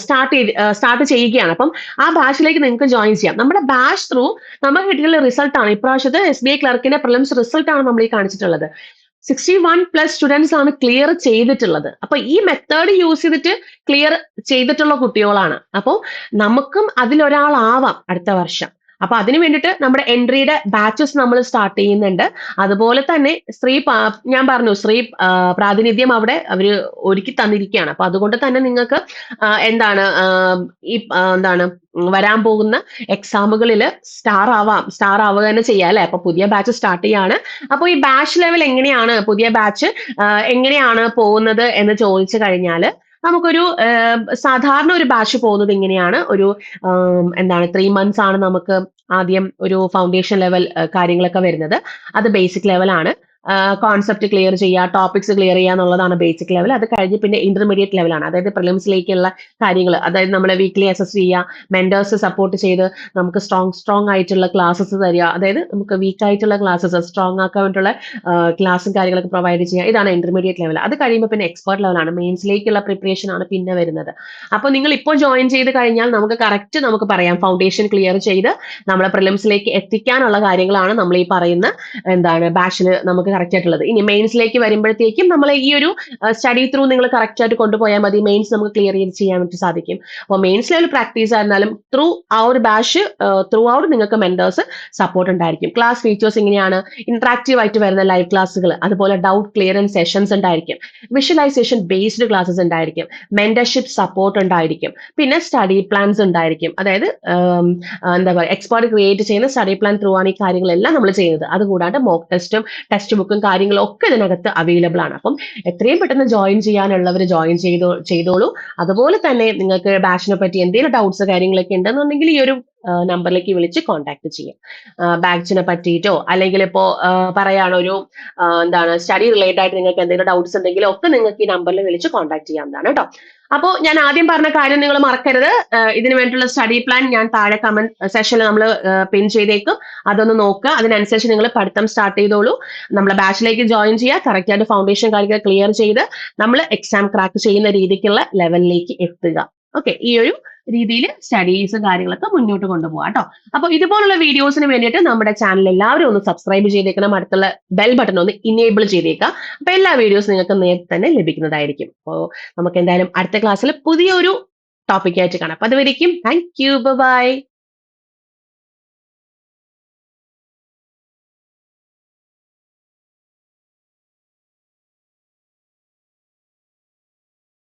സ്റ്റാർട്ട് ചെയ്യുകയാണ്. അപ്പം ആ ബാച്ചിലേക്ക് നിങ്ങൾക്ക് ജോയിൻ ചെയ്യാം. നമ്മുടെ ബാച്ച് ത്രൂ നമുക്ക് കിട്ടിയുള്ള റിസൾട്ട് ആണ് ഇപ്രാവശ്യത്തെ SBI ക്ലർക്കിന്റെ പ്രിലിംസ് റിസൾട്ട് ആണ് നമ്മൾ ഈ കാണിച്ചിട്ടുള്ളത്. 61+ സ്റ്റുഡൻസ് ആണ് ക്ലിയർ ചെയ്തിട്ടുള്ളത്. അപ്പൊ ഈ മെത്തേഡ് യൂസ് ചെയ്തിട്ട് ക്ലിയർ ചെയ്തിട്ടുള്ള കുട്ടികളാണ്. അപ്പോൾ നമുക്കും അതിലൊരാളാവാം അടുത്ത വർഷം. അപ്പൊ അതിന് വേണ്ടിയിട്ട് നമ്മുടെ എൻട്രിയുടെ ബാച്ചസ് നമ്മൾ സ്റ്റാർട്ട് ചെയ്യുന്നുണ്ട്. അതുപോലെ തന്നെ ഞാൻ പറഞ്ഞു സ്ത്രീ പ്രാതിനിധ്യം അവിടെ അവര് ഒരുക്കി തന്നിരിക്കുകയാണ്. അപ്പൊ അതുകൊണ്ട് തന്നെ നിങ്ങൾക്ക് വരാൻ പോകുന്ന എക്സാമുകളിൽ സ്റ്റാർ ആവുക തന്നെ ചെയ്യാം അല്ലെ. അപ്പൊ പുതിയ ബാച്ച് സ്റ്റാർട്ട് ചെയ്യാണ്. അപ്പൊ ഈ ബാച്ച് ലെവൽ എങ്ങനെയാണ്, പുതിയ ബാച്ച് എങ്ങനെയാണ് പോകുന്നത് എന്ന് ചോദിച്ചു കഴിഞ്ഞാല് നമുക്കൊരു സാധാരണ ഒരു ബാച്ച് പോകുന്നത് ഇങ്ങനെയാണ്. ഒരു 3 months ആണ് നമുക്ക് ആദ്യം ഒരു ഫൗണ്ടേഷൻ ലെവൽ കാര്യങ്ങളൊക്കെ വരുന്നത്. അത് ബേസിക് ലെവൽ ആണ്. കോൺസെപ്റ്റ് ക്ലിയർ ചെയ്യുക, ടോപ്പിക്സ് ക്ലിയർ ചെയ്യുക എന്നുള്ളതാണ് ബേസിക് ലെവൽ. അത് കഴിഞ്ഞ് പിന്നെ ഇന്റർമീഡിയറ്റ് ലെവലാണ്, അതായത് പ്രിലിംസിലേക്കുള്ള കാര്യങ്ങൾ, അതായത് നമ്മൾ വീക്ക്ലി അസസ് ചെയ്യുക, മെന്റേഴ്സ് സപ്പോർട്ട് ചെയ്ത് നമുക്ക് സ്ട്രോങ് ആയിട്ടുള്ള ക്ലാസ്സസ് തരിക, അതായത് നമുക്ക് വീക്ക് ആയിട്ടുള്ള ക്ലാസ്സസ് സ്ട്രോങ് ആക്കാൻ വേണ്ടിയുള്ള ക്ലാസ്സും കാര്യങ്ങളൊക്കെ പ്രൊവൈഡ് ചെയ്യുക. ഇതാണ് ഇന്റർമീഡിയറ്റ് ലെവൽ. അത് കഴിയുമ്പോൾ പിന്നെ എക്സ്പേർട്ട് ലെവലാണ്, മെയിൻസിലേക്കുള്ള പ്രിപ്പറേഷൻ ആണ് പിന്നെ വരുന്നത്. അപ്പോൾ നിങ്ങൾ ഇപ്പോൾ ജോയിൻ ചെയ്ത് കഴിഞ്ഞാൽ നമുക്ക് കറക്റ്റ് നമുക്ക് പറയാം ഫൗണ്ടേഷൻ ക്ലിയർ ചെയ്ത് നമ്മളെ പ്രിലിംസിലേക്ക് എത്തിക്കാനുള്ള കാര്യങ്ങളാണ് നമ്മൾ ഈ പറയുന്ന ബാച്ചിൽ നമുക്ക് കറക്റ്റ് ആയിട്ടുള്ളത്. ഇനി മെയിൻസിലേക്ക് വരുമ്പോഴത്തേക്കും നമ്മൾ ഈ ഒരു സ്റ്റഡി ത്രൂ നിങ്ങൾ കറക്റ്റ് ആയിട്ട് കൊണ്ടുപോയാൽ മതി, മെയിൻസ് നമുക്ക് ക്ലിയർ ചെയ്ത് ചെയ്യാൻ വേണ്ടി സാധിക്കും. അപ്പോൾ മെയിൻസ് ലെവൽ പ്രാക്ടീസ് ആയിരുന്നാലും ത്രൂ ആ ഒരു ബാച്ച് ത്രൂ ഔട്ട് നിങ്ങൾക്ക് മെന്റേഴ്സ് സപ്പോർട്ട് ഉണ്ടായിരിക്കും. ക്ലാസ് ഫീച്ചേഴ്സ് ഇങ്ങനെയാണ്: ഇന്ററാക്റ്റീവ് ആയിട്ട് വരുന്ന ലൈവ് ക്ലാസ്സുകൾ, അതുപോലെ ഡൗട്ട് ക്ലിയറൻസ് സെഷൻസ് ഉണ്ടായിരിക്കും, വിഷ്വലൈസേഷൻ ബേസ്ഡ് ക്ലാസ്സസ് ഉണ്ടായിരിക്കും, മെന്റർഷിപ്പ് സപ്പോർട്ട് ഉണ്ടായിരിക്കും, പിന്നെ സ്റ്റഡി പ്ലാൻസ് ഉണ്ടായിരിക്കും. അതായത് എക്സ്പേർട്ട് ക്രിയേറ്റ് ചെയ്യുന്ന സ്റ്റഡി പ്ലാൻ ത്രൂ ആണ് ഈ കാര്യങ്ങളെല്ലാം നമ്മൾ ചെയ്യുന്നത്. അതുകൂടാണ്ട് മോക്ക് ടെസ്റ്റും ടെക്സ്റ്റ് ബുക്കും കാര്യങ്ങളും ഒക്കെ ഇതിനകത്ത് അവൈലബിൾ ആണ്. അപ്പം എത്രയും പെട്ടെന്ന് ജോയിൻ ചെയ്യാനുള്ളവർ ജോയിൻ ചെയ്തോളൂ. അതുപോലെ തന്നെ നിങ്ങൾക്ക് ബാച്ചിനെ പറ്റി എന്തെങ്കിലും ഡൗട്ട്സ് കാര്യങ്ങളൊക്കെ ഉണ്ടെന്നുണ്ടെങ്കിൽ ഈ ഒരു നമ്പറിലേക്ക് വിളിച്ച് കോൺടാക്ട് ചെയ്യാം. ബാച്ചിനെ പറ്റിയിട്ടോ അല്ലെങ്കിൽ ഇപ്പോ പറയാണ് ഒരു സ്റ്റഡി റിലേറ്റഡ് ആയിട്ട് നിങ്ങൾക്ക് എന്തെങ്കിലും ഡൗട്ട്സ് ഉണ്ടെങ്കിലോ ഒക്കെ നിങ്ങൾക്ക് ഈ നമ്പറിൽ വിളിച്ച് കോൺടാക്ട് ചെയ്യാവുന്നതാണ് കേട്ടോ. അപ്പോൾ ഞാൻ ആദ്യം പറഞ്ഞ കാര്യം നിങ്ങൾ മറക്കരുത്. ഇതിനു വേണ്ടിയുള്ള സ്റ്റഡി പ്ലാൻ ഞാൻ താഴെ കമന്റ് സെഷനിൽ നമ്മൾ പിൻ ചെയ്തേക്കും. അതൊന്ന് നോക്കുക, അതിനനുസരിച്ച് നിങ്ങൾ പഠിത്തം സ്റ്റാർട്ട് ചെയ്തോളൂ. നമ്മളെ ബാച്ചിലേക്ക് ജോയിൻ ചെയ്യുക, കറക്റ്റ് ആയിട്ട് ഫൗണ്ടേഷൻ കാര്യങ്ങൾ ക്ലിയർ ചെയ്ത് നമ്മൾ എക്സാം ക്രാക്ക് ചെയ്യുന്ന രീതിക്കുള്ള ലെവലിലേക്ക് എത്തുക. ഓക്കെ, ഈ ഒരു രീതിയിൽ സ്റ്റഡീസും കാര്യങ്ങളൊക്കെ മുന്നോട്ട് കൊണ്ടുപോകാം കേട്ടോ. അപ്പൊ ഇതുപോലുള്ള വീഡിയോസിന് വേണ്ടിയിട്ട് നമ്മുടെ ചാനൽ എല്ലാവരും ഒന്ന് സബ്സ്ക്രൈബ് ചെയ്തേക്കണം, അടുത്തുള്ള ബെൽ ബട്ടൺ ഒന്ന് ഇനേബിൾ ചെയ്തേക്കുക. അപ്പൊ എല്ലാ വീഡിയോസും നിങ്ങൾക്ക് നേരത്തെ തന്നെ ലഭിക്കുന്നതായിരിക്കും. അപ്പോൾ നമുക്ക് എന്തായാലും അടുത്ത ക്ലാസ്സിൽ പുതിയൊരു ടോപ്പിക്കായിട്ട് കാണാം. അപ്പൊ അതുവരേക്കും താങ്ക് യു, ബൈ.